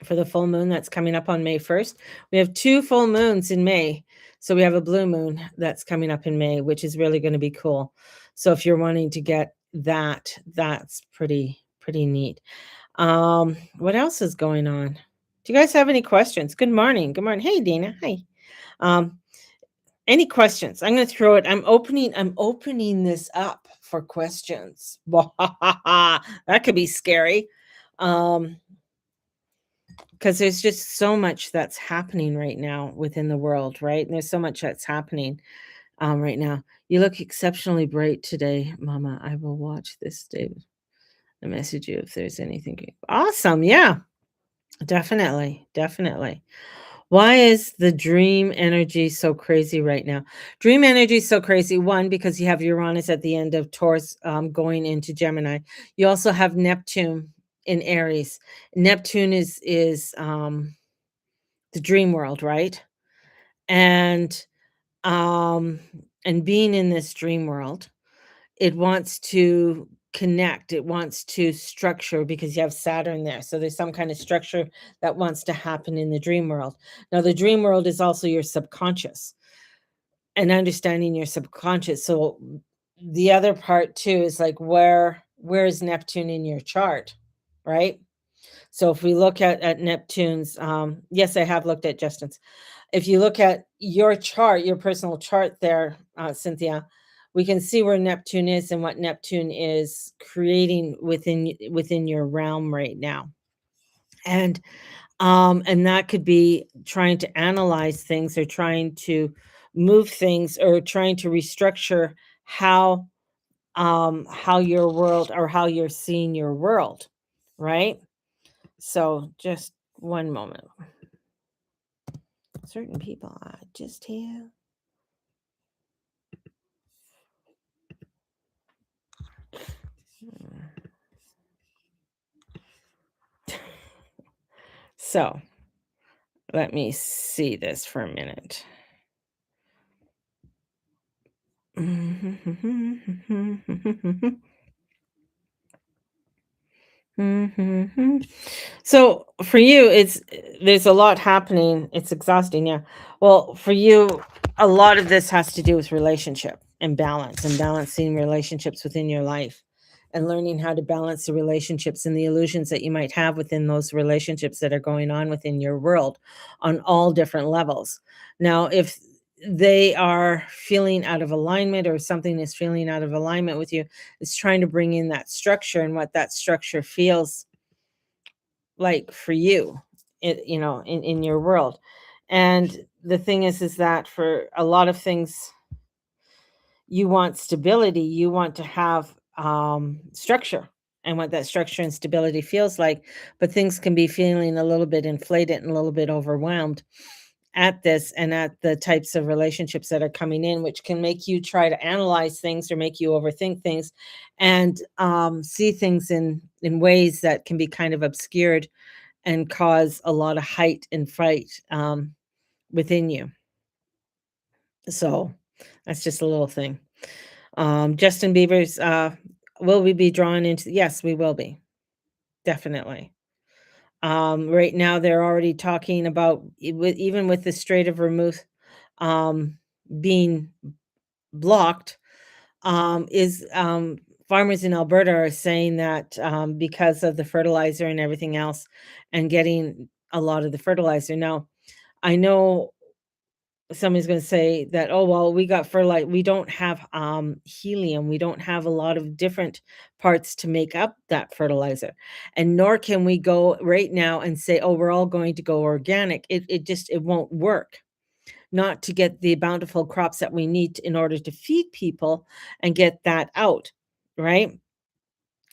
S1: for the full moon that's coming up on May 1st, we have 2 full moons in May. So we have a blue moon that's coming up in May, which is really going to be cool. So if you're wanting to get that, that's pretty neat. What else is going on? Do you guys have any questions? Good morning. Good morning. Hey, Dana. Hi. Um, any questions? I'm going to throw it. I'm opening this up for questions. That could be scary. Because there's just so much that's happening right now within the world, right? And there's so much that's happening right now. You look exceptionally bright today, Mama. I will watch this, David. I message you if there's anything. Awesome. Yeah, definitely. Definitely. Why is the dream energy so crazy right now? Dream energy is so crazy. One, because you have Uranus at the end of Taurus, going into Gemini. You also have Neptune in Aries. Neptune is the dream world, right? And um, and being in this dream world, it wants to connect, it wants to structure because you have Saturn there. So there's some kind of structure that wants to happen in the dream world. Now, the dream world is also your subconscious and understanding your subconscious. So the other part too is like where is Neptune in your chart, right? So if we look at Neptune's, yes, I have looked at Justin's. If you look at your chart, your personal chart there, Cynthia, we can see where Neptune is and what Neptune is creating within your realm right now. And that could be trying to analyze things or trying to move things or trying to restructure how how your world or how you're seeing your world, right? So just one moment. Certain people are just here. So let me see this for a minute. So for you, it's there's a lot happening. It's exhausting, yeah. Well, for you, a lot of this has to do with relationship and balancing relationships within your life and learning how to balance the relationships and the illusions that you might have within those relationships that are going on within your world on all different levels. Now, if they are feeling out of alignment or something is feeling out of alignment with you, it's trying to bring in that structure and what that structure feels like for you, in your world. And the thing is that for a lot of things, you want stability, you want to have structure and what that structure and stability feels like, but things can be feeling a little bit inflated and a little bit overwhelmed at this and at the types of relationships that are coming in, which can make you try to analyze things or make you overthink things and see things in ways that can be kind of obscured and cause a lot of height and fright within you. So that's just a little thing. Justin Bieber's, will we be drawn into? Yes, we will be, definitely. Right now, they're already talking about even with the Strait of Hormuz being blocked. Is Farmers in Alberta are saying that because of the fertilizer and everything else, and getting a lot of the fertilizer. Now, I know somebody's going to say that, oh well, we got fertilizer, we don't have helium, we don't have a lot of different parts to make up that fertilizer, and nor can we go right now and say, oh, we're all going to go organic. It won't work, not to get the bountiful crops that we need in order to feed people and get that out, right?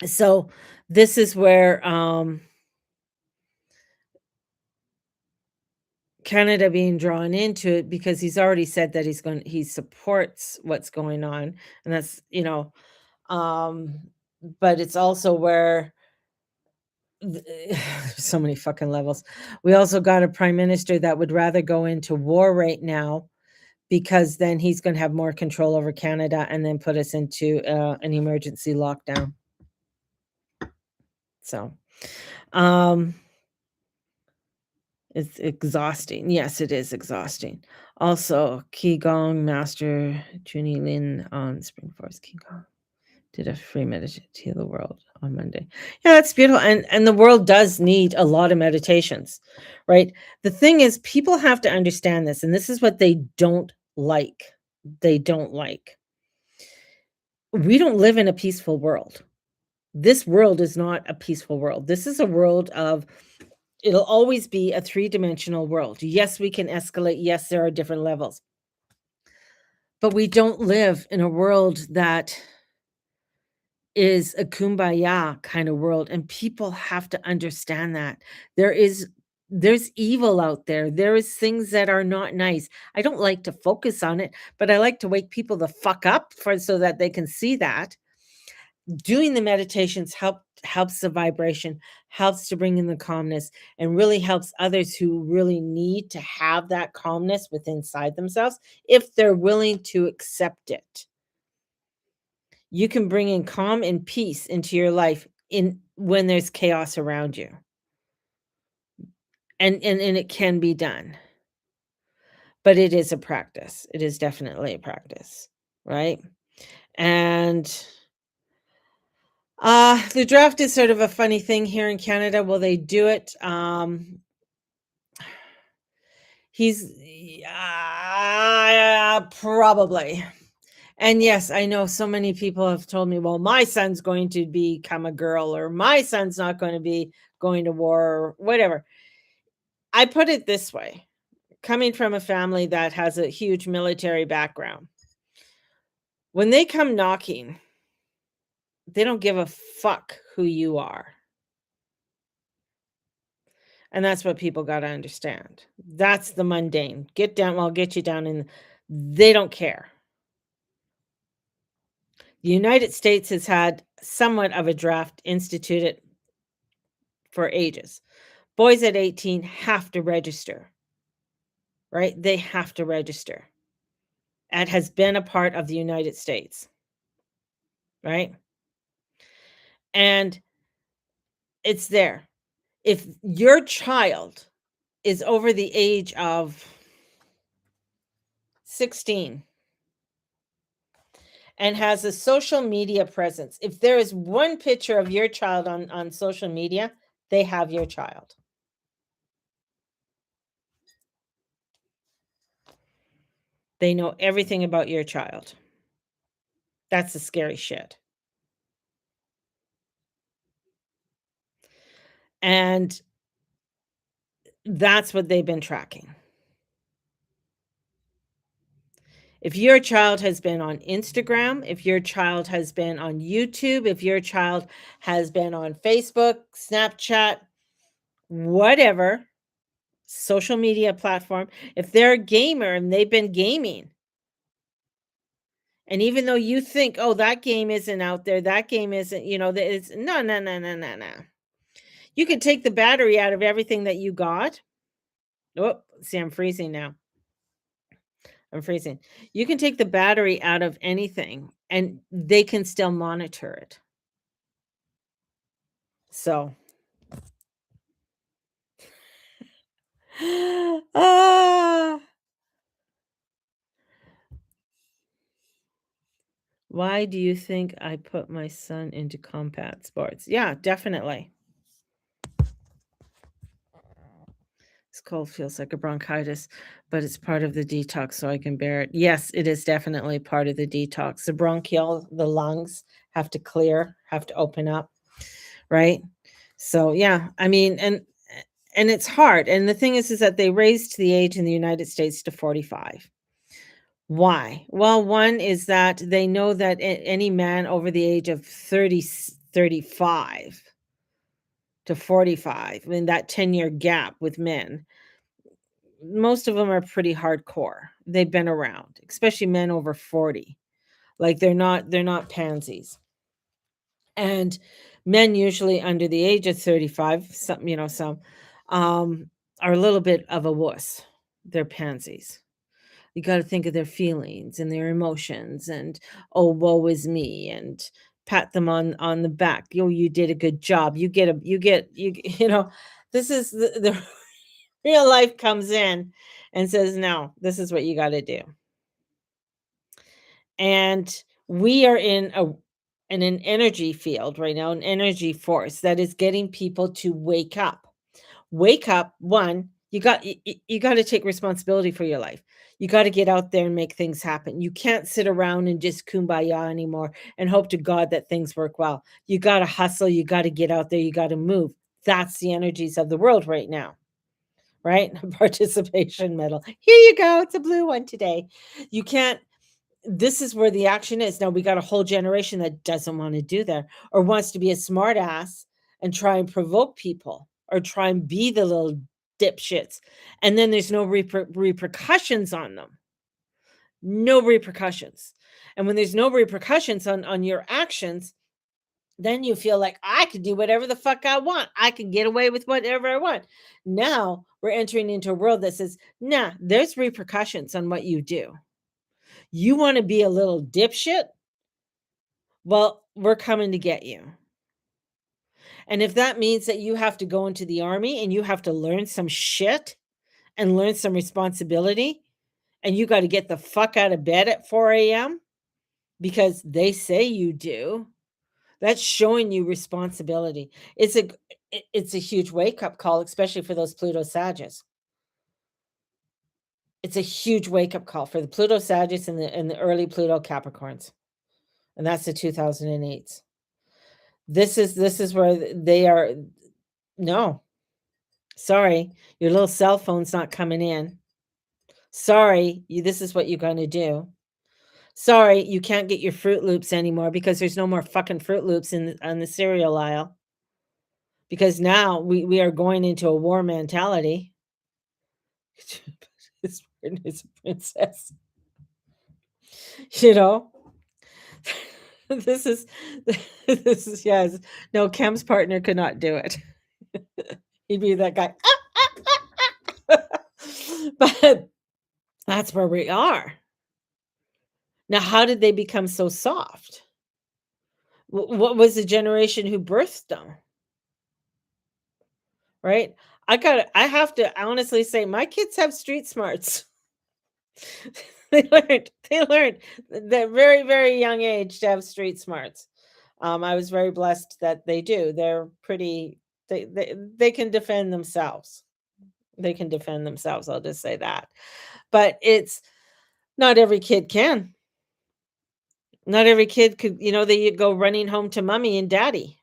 S1: So this is where Canada being drawn into it, because he's already said that he supports what's going on, and that's, um, but it's also where so many fucking levels. We also got a prime minister that would rather go into war right now because then he's going to have more control over Canada and then put us into an emergency lockdown. So, um, it's exhausting. Yes, it is exhausting. Also, Qigong Master Chuni Lin on Spring Forest Qigong did a free meditation to the world on Monday. Yeah, that's beautiful. And the world does need a lot of meditations, right? The thing is, people have to understand this, and this is what they don't like. They don't like. We don't live in a peaceful world. This world is not a peaceful world. This is a world of, it'll always be a three-dimensional world. Yes, we can escalate. Yes, there are different levels. But we don't live in a world that is a kumbaya kind of world, and people have to understand that. There's evil out there. There is things that are not nice. I don't like to focus on it, but I like to wake people the fuck up for so that they can see that. Doing the meditations helps the vibration, helps to bring in the calmness, and really helps others who really need to have that calmness within inside themselves if they're willing to accept it. You can bring in calm and peace into your life in when there's chaos around you. And it can be done. But it is a practice. It is definitely a practice, right? And the draft is sort of a funny thing here in Canada. Will they do it? He's probably. And yes, I know so many people have told me, well, my son's going to become a girl, or my son's not going to be going to war, or whatever. I put it this way, coming from a family that has a huge military background. When they come knocking, they don't give a fuck who you are. And that's what people got to understand. That's the mundane. Get down, well, I'll get you down in. They don't care. The United States has had somewhat of a draft instituted for ages. Boys at 18 have to register, right? They have to register. It has been a part of the United States, right? And it's there. If your child is over the age of 16 and has a social media presence, if there is one picture of your child on social media, they have your child. They know everything about your child. That's the scary shit. And that's what they've been tracking. If your child has been on Instagram, if your child has been on YouTube, if your child has been on Facebook, Snapchat, whatever social media platform, if they're a gamer and they've been gaming, and even though you think, oh, that game isn't out there, that game isn't, it's no, no, no, no, no, no. You can take the battery out of everything that you got. Oh, see, I'm freezing now. I'm freezing. You can take the battery out of anything and they can still monitor it. So, ah, why do you think I put my son into combat sports? Yeah, definitely. This cold feels like a bronchitis, but it's part of the detox, so I can bear it. Yes, it is definitely part of the detox. The bronchial, the lungs have to clear, have to open up, right? So yeah, I mean, and it's hard. And the thing is that they raised the age in the United States to 45. Why? Well, one is that they know that any man over the age of 30, 35 to 45, I mean, that 10-year gap with men, most of them are pretty hardcore. They've been around, especially men over 40. Like they're not pansies. And men usually under the age of 35, some are a little bit of a wuss. They're pansies. You got to think of their feelings and their emotions and, oh, woe is me, and pat them on the back. You did a good job. This is the real life comes in and says, no, this is what you got to do. And we are in an energy field right now, an energy force that is getting people to wake up. Wake up. One, you got to take responsibility for your life. You got to get out there and make things happen. You can't sit around and just kumbaya anymore and hope to God that things work well. You got to hustle, you got to get out there, you got to move. That's the energies of the world right now. Right? Participation medal. Here you go. It's a blue one today. You can't This is where the action is. Now we got a whole generation that doesn't want to do that, or wants to be a smart ass and try and provoke people, or try and be the little dipshits. And then there's no repercussions on them. No repercussions. And when there's no repercussions on your actions, then you feel like I could do whatever the fuck I want. I can get away with whatever I want. Now we're entering into a world that says, nah, there's repercussions on what you do. You want to be a little dipshit? Well, we're coming to get you. And if that means that you have to go into the army and you have to learn some shit and learn some responsibility, and you got to get the fuck out of bed at 4 a.m. because they say you do, that's showing you responsibility. It's a huge wake up call, especially for those Pluto Sagittarius. It's a huge wake up call for the Pluto Sagittarius and the early Pluto Capricorns, and that's the 2008s. This is where they are. No, sorry, your little cell phone's not coming in. Sorry, this is what you're going to do. Sorry, you can't get your Fruit Loops anymore because there's no more fucking Fruit Loops on the cereal aisle. Because now we are going into a war mentality. This is a princess. You know? This is this is yes. No, Kem's partner could not do it. He'd be that guy. But that's where we are. Now, how did they become so soft? What was the generation who birthed them? Right? I have to honestly say my kids have street smarts. They learned at very, very young age to have street smarts. I was very blessed that they do. They're pretty they can defend themselves. They can defend themselves, I'll just say that. But it's not every kid can. Not every kid could, they go running home to mommy and daddy.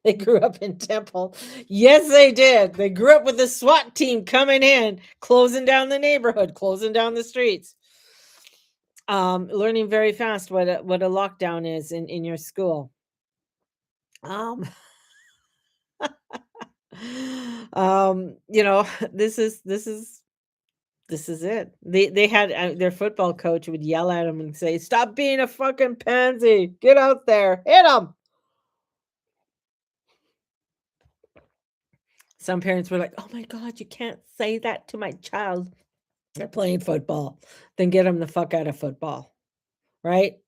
S1: They grew up in Temple. Yes, they did. They grew up with the SWAT team coming in, closing down the neighborhood, closing down the streets. Learning very fast what a lockdown is in your school. Um, this is it. They had their football coach would yell at them and say, "Stop being a fucking pansy. Get out there, hit them." Some parents were like, "Oh my god, you can't say that to my child. They're playing football." Then get them the fuck out of football, right?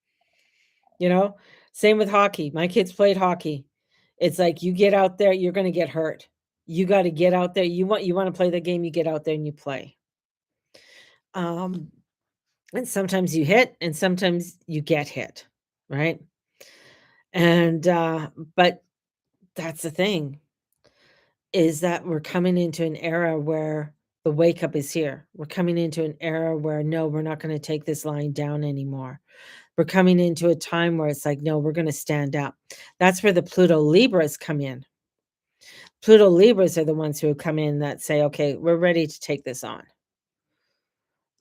S1: You know? Same with hockey. My kids played hockey. It's like you get out there, you're gonna get hurt. You gotta get out there. You wanna play the game, you get out there and you play. Um, and sometimes you hit and sometimes you get hit, right? And but that's the thing, is that we're coming into an era where the wake up is here. We're coming into an era where no, we're not gonna take this line down anymore. We're coming into a time where it's like, no, we're gonna stand up. That's where the Pluto Libras come in. Pluto Libras are the ones who come in that say, okay, we're ready to take this on.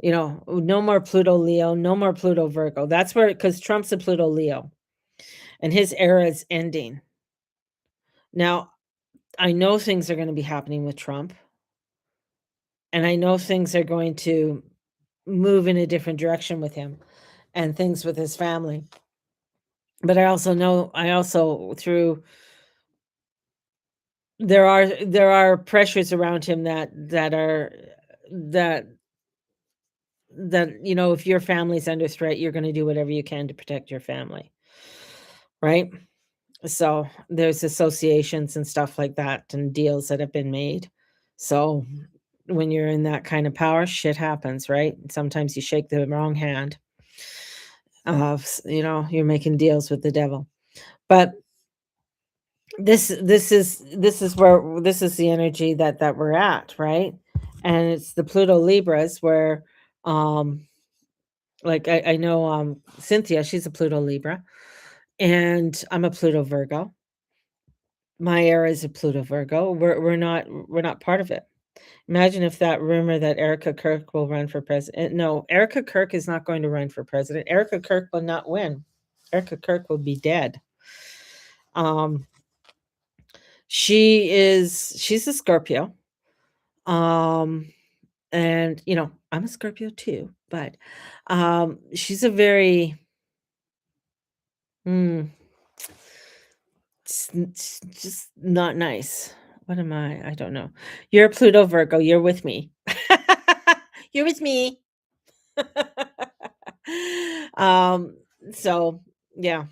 S1: No more Pluto Leo, no more Pluto Virgo. That's where, because Trump's a Pluto Leo and his era is ending. Now, I know things are going to be happening with Trump, and I know things are going to move in a different direction with him and things with his family. But I also through there are pressures around him that if your family's under threat, you're going to do whatever you can to protect your family, right? So there's associations and stuff like that and deals that have been made. So when you're in that kind of power, shit happens, right? Sometimes you shake the wrong hand. You're making deals with the devil. But this is the energy that we're at, right? And it's the Pluto Libras where like I know Cynthia, she's a Pluto Libra, and I'm a Pluto Virgo. My era is a Pluto Virgo. We're not part of it. Imagine if that rumor that Erica Kirk will run for president. No, Erica Kirk is not going to run for president. Erica Kirk will not win. Erica Kirk will be dead. She's a Scorpio. And I'm a Scorpio too, but she's a very just not nice. What am I? I don't know. You're a Pluto Virgo. You're with me. You're with me. um, so yeah.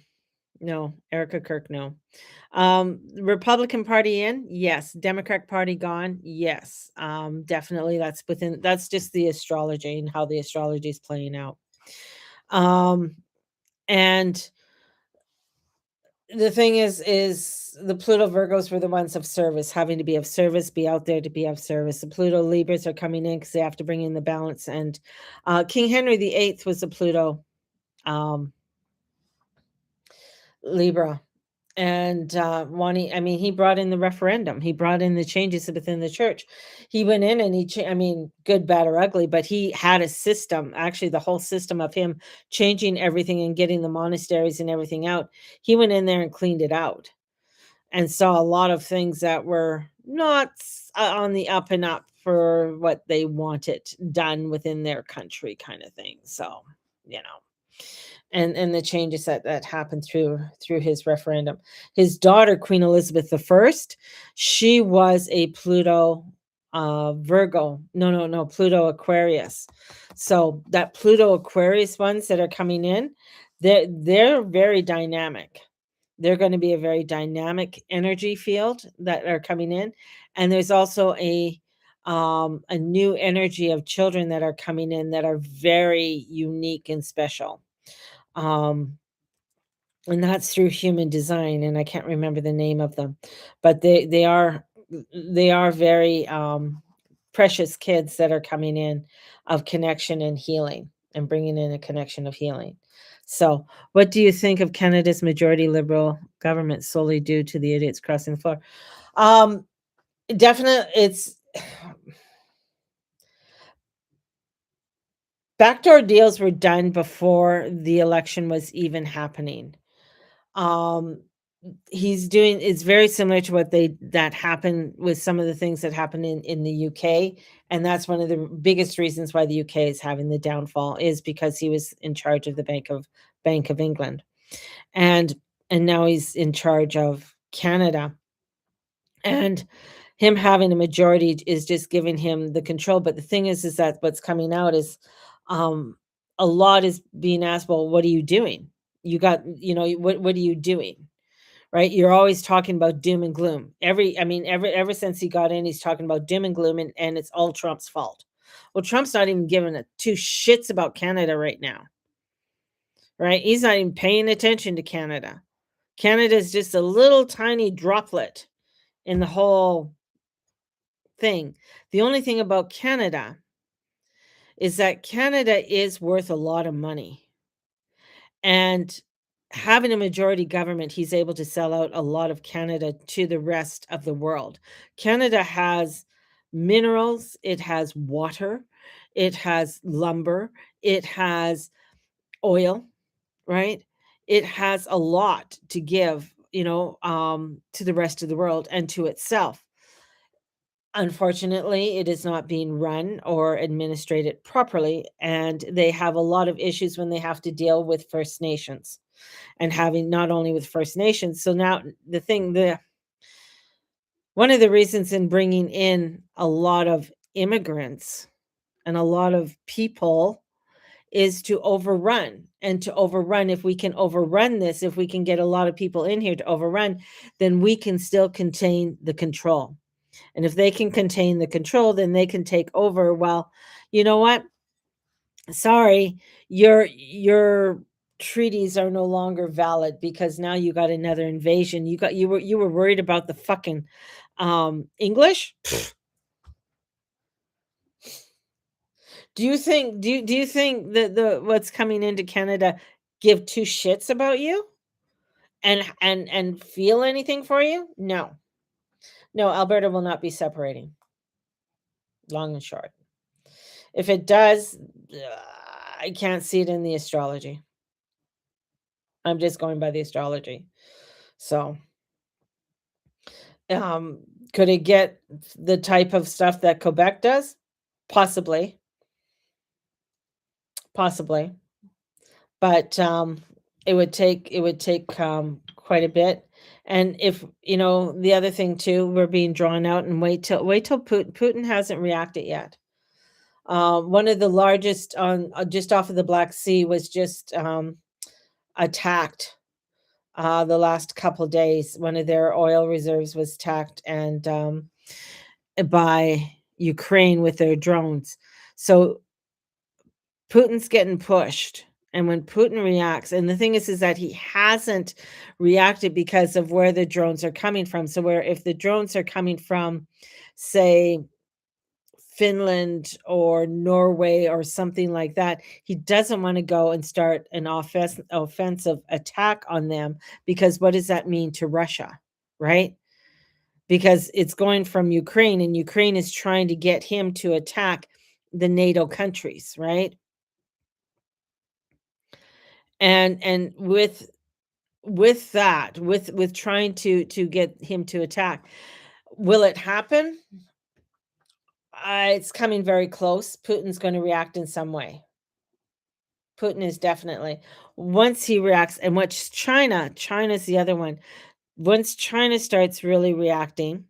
S1: No, Erica Kirk, no. Republican Party in? Yes. Democratic Party gone? Yes. Definitely that's just the astrology and how the astrology is playing out. Um, and the thing is the Pluto Virgos were the ones of service, having to be of service, be out there to be of service. The Pluto Libras are coming in because they have to bring in the balance. And King Henry VIII was a Pluto um, Libra. And wanting, I mean, he brought in the referendum. He brought in the changes within the church. He went in and I mean, good, bad, or ugly, but he had a system. Actually, the whole system of him changing everything and getting the monasteries and everything out. He went in there and cleaned it out and saw a lot of things that were not on the up and up for what they wanted done within their country, kind of thing. So, you know, and the changes that happened through his referendum. His daughter, Queen Elizabeth I, she was a Pluto Virgo. No, Pluto Aquarius. So that Pluto Aquarius ones that are coming in, they're very dynamic. They're going to be a very dynamic energy field that are coming in. And there's also a new energy of children that are coming in that are very unique and special. Um, and that's through human design, and I can't remember the name of them, but they are very precious kids that are coming in of connection and healing and bringing in a connection of healing. So, what do you think of Canada's majority liberal government solely due to the idiots crossing the floor? Um, Definitely, it's backdoor deals were done before the election was even happening. Um, he's doing it's very similar to what they that happened with some of the things that happened in the UK, and that's one of the biggest reasons why the UK is having the downfall is because he was in charge of the Bank of England. And now he's in charge of Canada. And him having a majority is just giving him the control, but the thing is that what's coming out is um a lot is being asked, well, what are you doing? What are you doing? Right? You're always talking about doom and gloom. Ever since he got in, he's talking about doom and gloom, and it's all Trump's fault. Well, Trump's not even giving a two shits about Canada right now, right? He's not even paying attention to Canada. Canada is just a little tiny droplet in the whole thing. The only thing about Canada is that Canada is worth a lot of money. And having a majority government, he's able to sell out a lot of Canada to the rest of the world. Canada has minerals, it has water, it has lumber, it has oil, right? It has a lot to give, to the rest of the world and to itself. Unfortunately, it is not being run or administrated properly, and they have a lot of issues when they have to deal with First Nations and having not only with First Nations. So now the one of the reasons in bringing in a lot of immigrants and a lot of people is to overrun and to overrun. If we can overrun this, if we can get a lot of people in here to overrun, then we can still contain the control. And if they can contain the control, then they can take over. Well, you know what? Sorry, your treaties are no longer valid because now you got another invasion. You were worried about the fucking English? Do you think that the what's coming into Canada give two shits about you and feel anything for you? No. No, Alberta will not be separating. Long and short. If it does, I can't see it in the astrology. I'm just going by the astrology. So, um, could it get the type of stuff that Quebec does? Possibly, possibly, but it would take quite a bit. And if the other thing too, we're being drawn out and wait till Putin hasn't reacted yet. One of the largest on just off of the Black Sea was just attacked the last couple days. One of their oil reserves was attacked and by Ukraine with their drones. So Putin's getting pushed. And when Putin reacts, and the thing is that he hasn't reacted because of where the drones are coming from. So where if the drones are coming from, say, Finland or Norway or something like that, he doesn't want to go and start an offensive attack on them because what does that mean to Russia, right? Because it's going from Ukraine and Ukraine is trying to get him to attack the NATO countries, right? And with that, with trying to get him to attack, will it happen? It's coming very close. Putin's going to react in some way. Putin is definitely. Once he reacts, and what's China's the other one. Once China starts really reacting,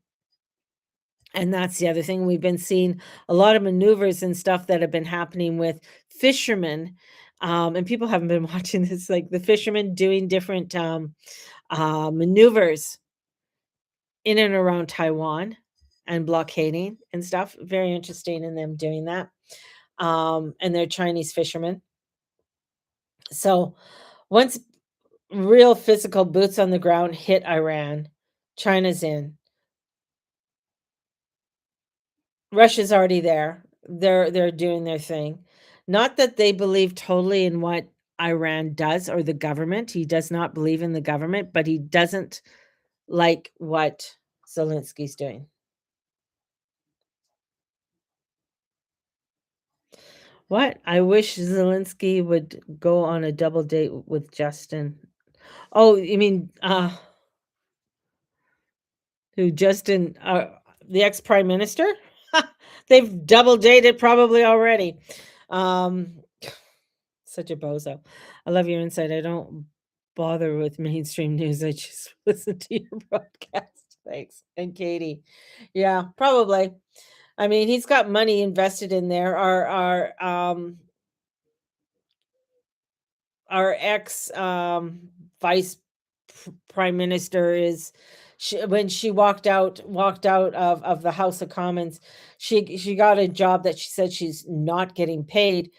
S1: and that's the other thing, we've been seeing a lot of maneuvers and stuff that have been happening with fishermen, and people haven't been watching this, like the fishermen doing different maneuvers in and around Taiwan and blockading and stuff. Very interesting in them doing that. And they're Chinese fishermen. So once real physical boots on the ground hit Iran, China's in. Russia's already there. They're doing their thing. Not that they believe totally in what Iran does or the government. He does not believe in the government, but he doesn't like what Zelensky's doing. What? I wish Zelensky would go on a double date with Justin. Oh, you mean who Justin the ex-prime minister? They've double dated probably already. Um Such a bozo. I love your insight. I don't bother with mainstream news. I just listen to your broadcast. Thanks. And Katie. Yeah, probably. I mean, he's got money invested in there. Our ex vice prime minister is when she walked out of the House of Commons, she got a job that she said she's not getting paid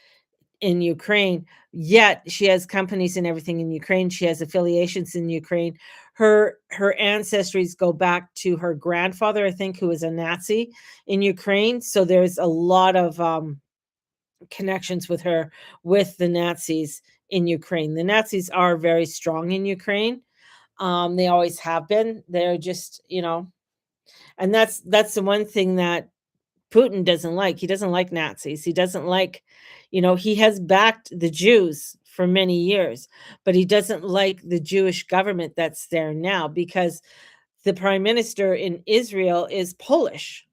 S1: in Ukraine, yet she has companies and everything in Ukraine. She has affiliations in Ukraine. Her ancestries go back to her grandfather, I think, who was a Nazi in Ukraine. So there's a lot of connections with her with the Nazis in Ukraine. The Nazis are very strong in Ukraine. They always have been. They're just, and that's the one thing that Putin doesn't like. He doesn't like Nazis. He doesn't like, he has backed the Jews for many years, but he doesn't like the Jewish government that's there now because the prime minister in Israel is Polish.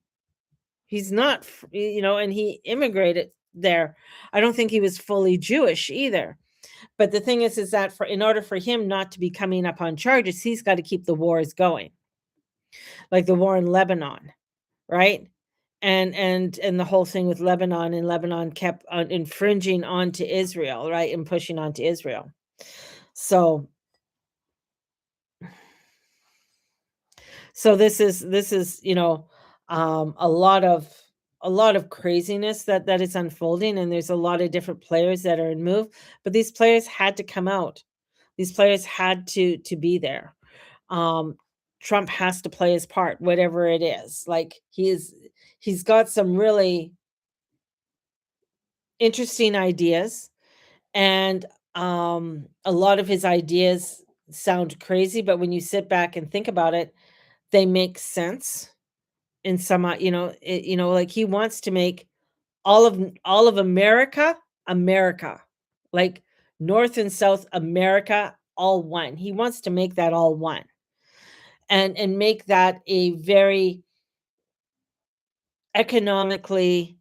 S1: He's not, and he immigrated there. I don't think he was fully Jewish either. But the thing is that in order for him not to be coming up on charges, he's got to keep the wars going, like the war in Lebanon, right? And the whole thing with Lebanon, and Lebanon kept on infringing onto Israel, right, and pushing onto Israel. So this is a lot of craziness that is unfolding, and there's a lot of different players that are in move, but these players had to come out. These players had to be there. Um, Trump has to play his part, whatever it is. Like he's got some really interesting ideas, and a lot of his ideas sound crazy, but when you sit back and think about it, they make sense in some, like he wants to make all of America, America, like North and South America, all one. He wants to make that all one, and make that a very economically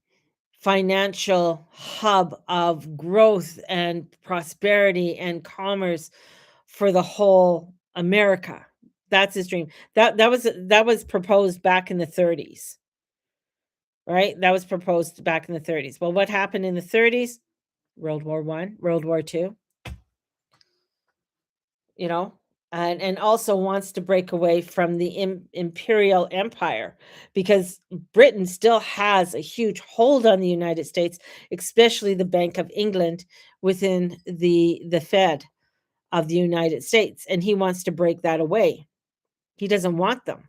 S1: financial hub of growth and prosperity and commerce for the whole America. That's his dream. That was proposed back in the 30s, right? That was proposed back in the 30s. Well, what happened in the 30s? World War One, World War Two, you know? and also wants to break away from the imperial empire, because Britain still has a huge hold on the United States, especially the Bank of England within the Fed of the United States, and he wants to break that away. He doesn't want them.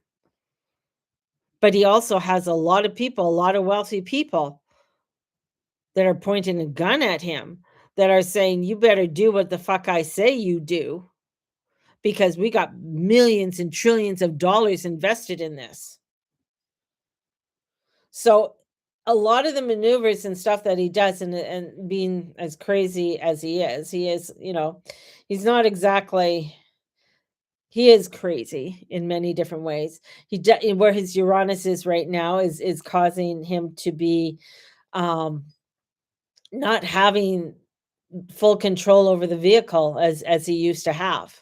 S1: But he also has a lot of people, a lot of wealthy people that are pointing a gun at him, that are saying, you better do what the fuck I say you do, because we got millions and trillions of dollars invested in this. So a lot of the maneuvers and stuff that he does, and being as crazy as he is, he's not exactly, he is crazy in many different ways. Where his Uranus is right now is causing him to be um not having full control over the vehicle as he used to have.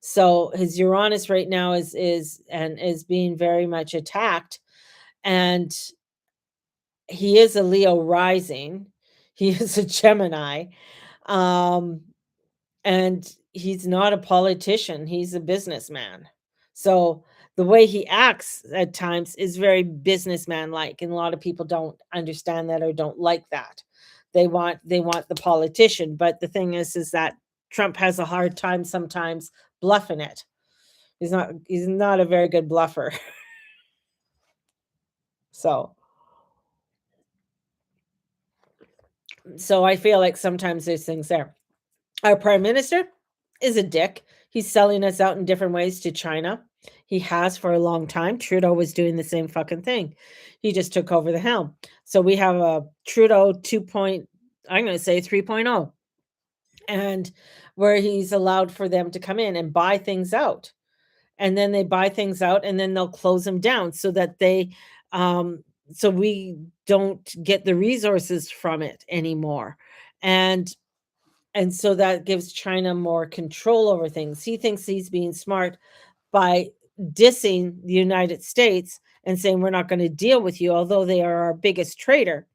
S1: So his Uranus right now is being very much attacked, and he is a Leo rising. He is a Gemini. Um and he's not a politician, he's a businessman. So the way he acts at times is very businessman like, and a lot of people don't understand that or don't like that. They want the politician, but the thing is that Trump has a hard time sometimes bluffing it. He's not a very good bluffer. So I feel like sometimes there's things there. Our prime minister is a dick. He's selling us out in different ways to China. He has for a long time. Trudeau was doing the same fucking thing. He just took over the helm. So we have a Trudeau 2. I'm going to say 3.0, and where he's allowed for them to come in and buy things out. And then they buy things out, and then they'll close them down so that um so we don't get the resources from it anymore. And so that gives China more control over things. He thinks he's being smart by dissing the United States and saying, we're not going to deal with you, although they are our biggest trader.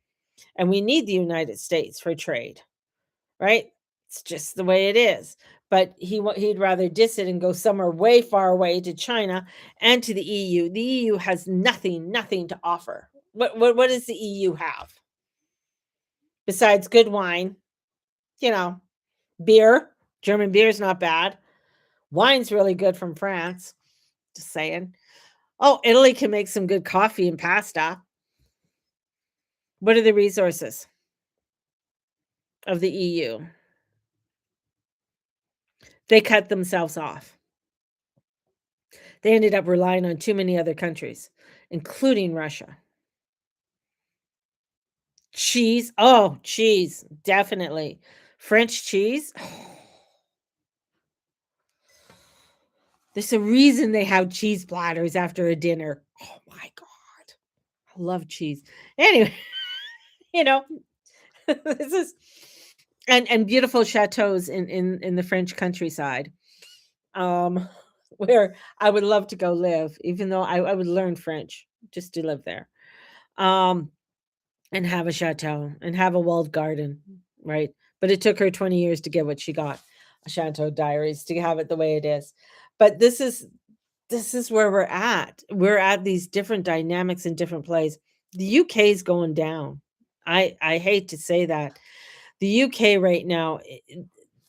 S1: And we need the United States for trade, right? It's just the way it is. But he'd rather diss it and go somewhere way far away to China and to the EU. The EU has nothing to offer. What does the EU have besides good wine? You know, beer. German beer is not bad. Wine's really good from France. Just saying. Oh, Italy can make some good coffee and pasta. What are the resources of the EU? They cut themselves off. They ended up relying on too many other countries, including Russia. Cheese. Oh, cheese. Definitely. French cheese. There's a reason they have cheese platters after a dinner. Oh my God. I love cheese. Anyway, you know, this is and beautiful chateaus in the French countryside. Um where I would love to go live, even though I would learn French just to live there. Um and have a chateau and have a walled garden, right? But it took her 20 years to get what she got, a Chateau Diaries, to have it the way it is. But this is where we're at. We're at these different dynamics and different plays. The UK is going down. I hate to say that. The UK right now,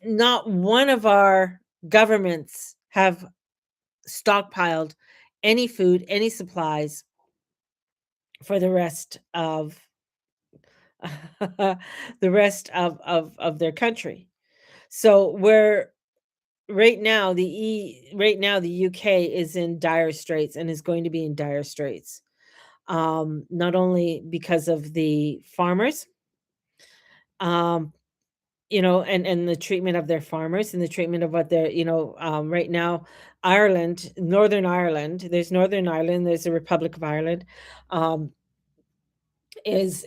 S1: not one of our governments have stockpiled any food, any supplies for the rest of the rest of their country. So where right now the UK is in dire straits and is going to be in dire straits. Not only because of the farmers, um, and the treatment of their farmers and the treatment of what they're, right now, Northern Ireland, there's the Republic of Ireland, um, is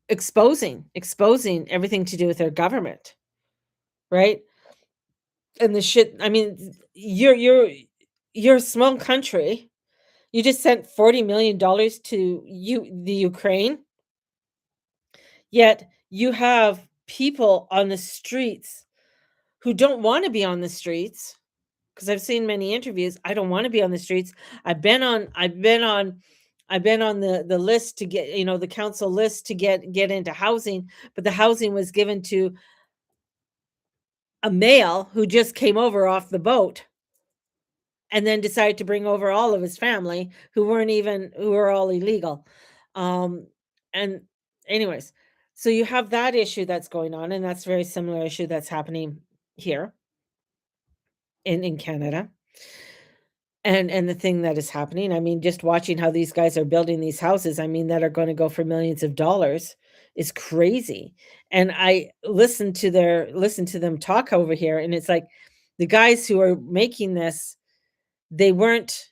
S1: exposing everything to do with their government, right? And the shit, I mean, you're a small country. You just sent $40 million to the Ukraine, yet you have people on the streets who don't want to be on the streets, because I've seen many interviews. I don't want to be on the streets. I've been on the list to get, the council list to get into housing, but the housing was given to a male who just came over off the boat and then decided to bring over all of his family who were all illegal. Um and anyways, so you have that issue that's going on, and that's very similar issue that's happening here in Canada. And the thing that is happening, I mean, just watching how these guys are building these houses, I mean, that are going to go for millions of dollars is crazy. And I listen to them talk over here, and it's like the guys who are making this, they weren't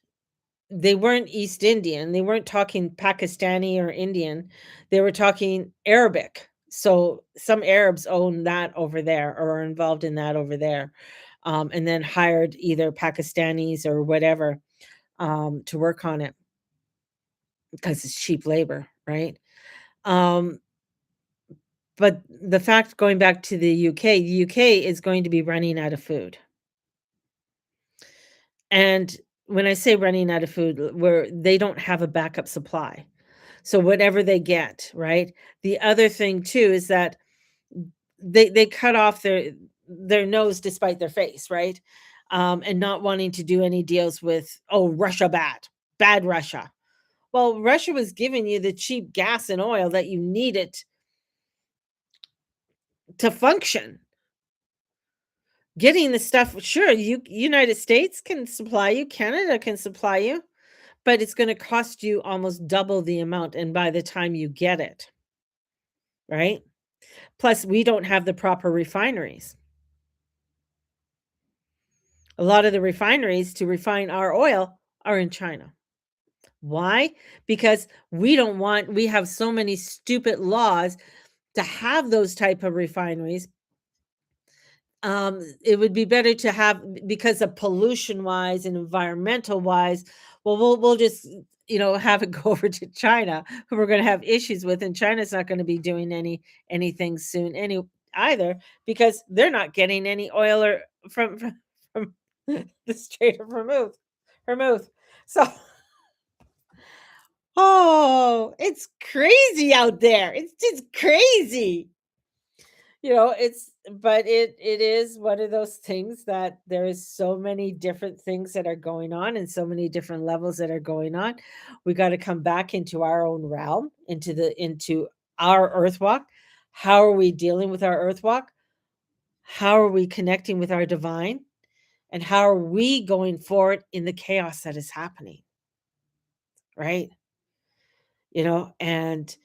S1: they weren't East Indian. They weren't talking Pakistani or Indian. They were talking Arabic. So some Arabs own that over there or are involved in that over there. And then hired either Pakistanis or whatever to work on it because it's cheap labor, right? Um, but the fact, going back to the UK is going to be running out of food. And when I say running out of food, where they don't have a backup supply. So whatever they get, right? The other thing too is that they cut off their nose despite their face, right? And not wanting to do any deals with, oh, Russia bad Russia. Well, Russia was giving you the cheap gas and oil that you needed to function. Getting the stuff, sure, United States can supply you, Canada can supply you, but it's going to cost you almost double the amount, and by the time you get it, right? Plus, we don't have the proper refineries. A lot of the refineries to refine our oil are in China. Why? Because we have so many stupid laws to have those type of refineries. It would be better to have, because of pollution wise and environmental wise. Well, we'll just, have it go over to China, who we're going to have issues with, and China's not going to be doing anything soon either, because they're not getting any oil or from the Strait of Hormuz. So, oh, it's crazy out there. It's just crazy. It's but it is one of those things that there is so many different things that are going on, and so many different levels that are going on. We got to come back into our own realm, into our earth walk. How are we dealing with our earth walk? How are we connecting with our divine? And how are we going forward in the chaos that is happening? Right? And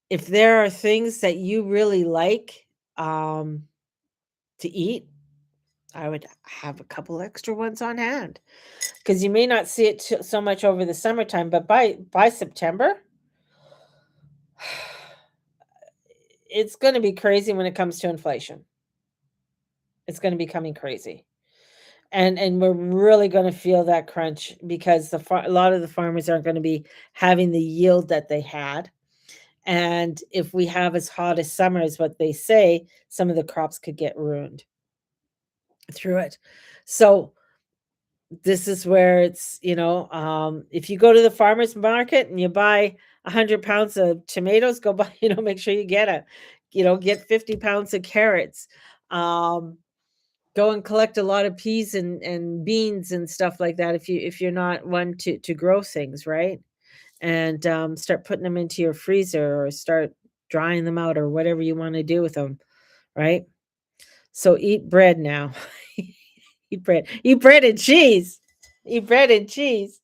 S1: if there are things that you really like to eat, I would have a couple extra ones on hand, because you may not see it so much over the summertime, but by September, it's going to be crazy when it comes to inflation. It's going to be coming crazy, and we're really going to feel that crunch, because a lot of the farmers aren't going to be having the yield that they had. And if we have as hot as summer as what they say, some of the crops could get ruined through it. So this is where it's, if you go to the farmer's market and you buy 100 pounds of tomatoes, go buy, make sure you get 50 pounds of carrots. Um, Go and collect a lot of peas and beans and stuff like that, if you're not one to grow things, right? And start putting them into your freezer, or start drying them out, or whatever you want to do with them, right? So eat bread now. Eat bread. Eat bread and cheese. Eat bread and cheese.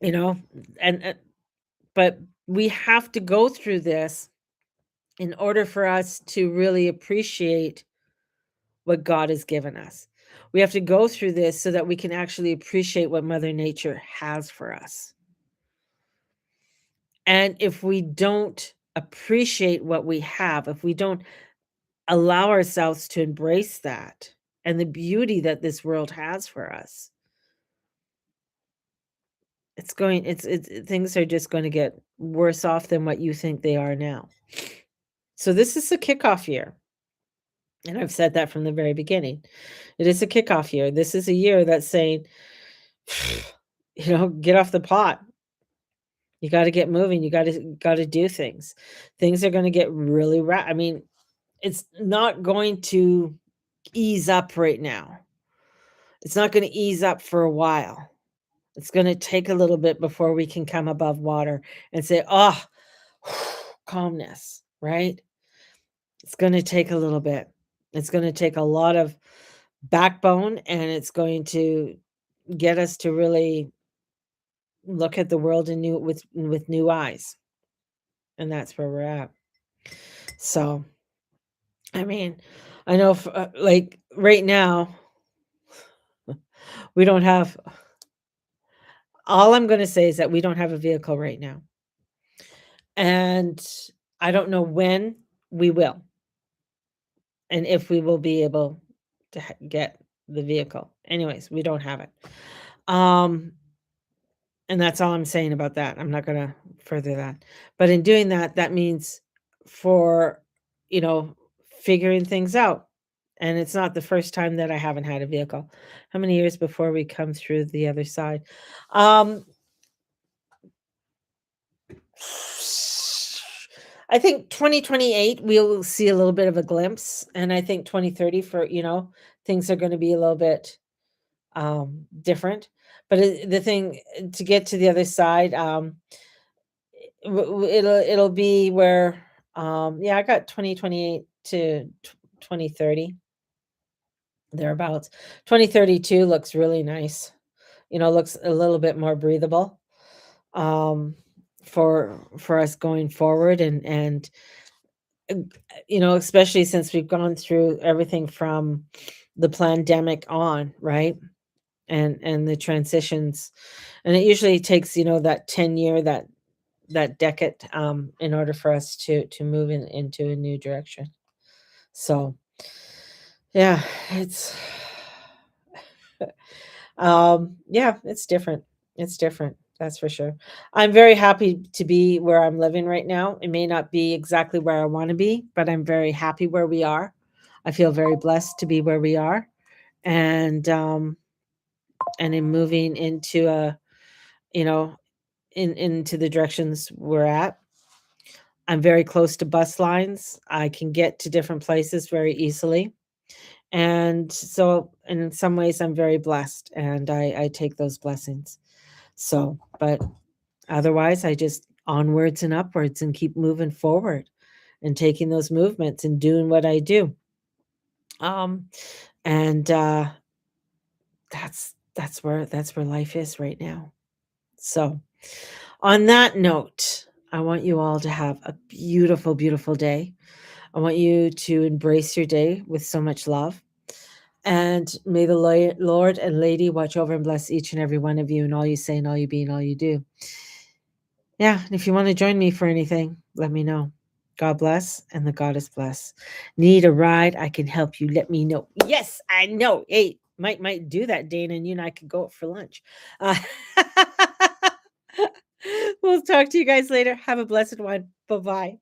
S1: You know, and but we have to go through this in order for us to really appreciate what God has given us. We have to go through this so that we can actually appreciate what Mother Nature has for us. And if we don't appreciate what we have, if we don't allow ourselves to embrace that and the beauty that this world has for us, it's things are just going to get worse off than what you think they are now. So this is the kickoff year. And I've said that from the very beginning. It is a kickoff year. This is a year that's saying, get off the pot. You got to get moving. You got to do things. Things are going to get really I mean, it's not going to ease up right now. It's not going to ease up for a while. It's going to take a little bit before we can come above water and say, "Oh, calmness," right? It's going to take a little bit. It's going to take a lot of backbone, and it's going to get us to really look at the world in new with new eyes. And that's where we're at. So, I mean, I know like right now we don't have all I'm going to say is that we don't have a vehicle right now. And I don't know when we will and if we will be able to get the vehicle. Anyways, we don't have it. Um and that's all I'm saying about that. I'm not going to further that. But in doing that, that means for, you know, figuring things out. And it's not the first time that I haven't had a vehicle. How many years before we come through the other side? Um I think 2028 we'll see a little bit of a glimpse, and I think 2030 for, things are gonna be a little bit, different. But the thing to get to the other side, it'll be where, yeah, I got 2028 to 2030, thereabouts. 2032 looks really nice, looks a little bit more breathable, um, for us going forward and especially since we've gone through everything from the pandemic on, right? And the transitions. And it usually takes, that 10-year, that decade, in order for us to move into a new direction. So yeah, it's yeah, it's different. It's different. That's for sure. I'm very happy to be where I'm living right now. It may not be exactly where I want to be, but I'm very happy where we are. I feel very blessed to be where we are. And in moving into you know, into the directions we're at. I'm very close to bus lines. I can get to different places very easily. And so in some ways I'm very blessed and I take those blessings. So, but otherwise I just onwards and upwards and keep moving forward and taking those movements and doing what I do. Um and that's where life is right now. So, on that note, I want you all to have a beautiful, beautiful day. I want you to embrace your day with so much love. And may the Lord and Lady watch over and bless each and every one of you and all you say and all you be and all you do. Yeah, and if you want to join me for anything, let me know. God bless and the goddess bless. Need a ride? I can help you. Let me know. Yes, I know. Hey, might do that, Dana, and you and I could go out for lunch. Uh, we'll talk to you guys later. Have a blessed one. Bye bye.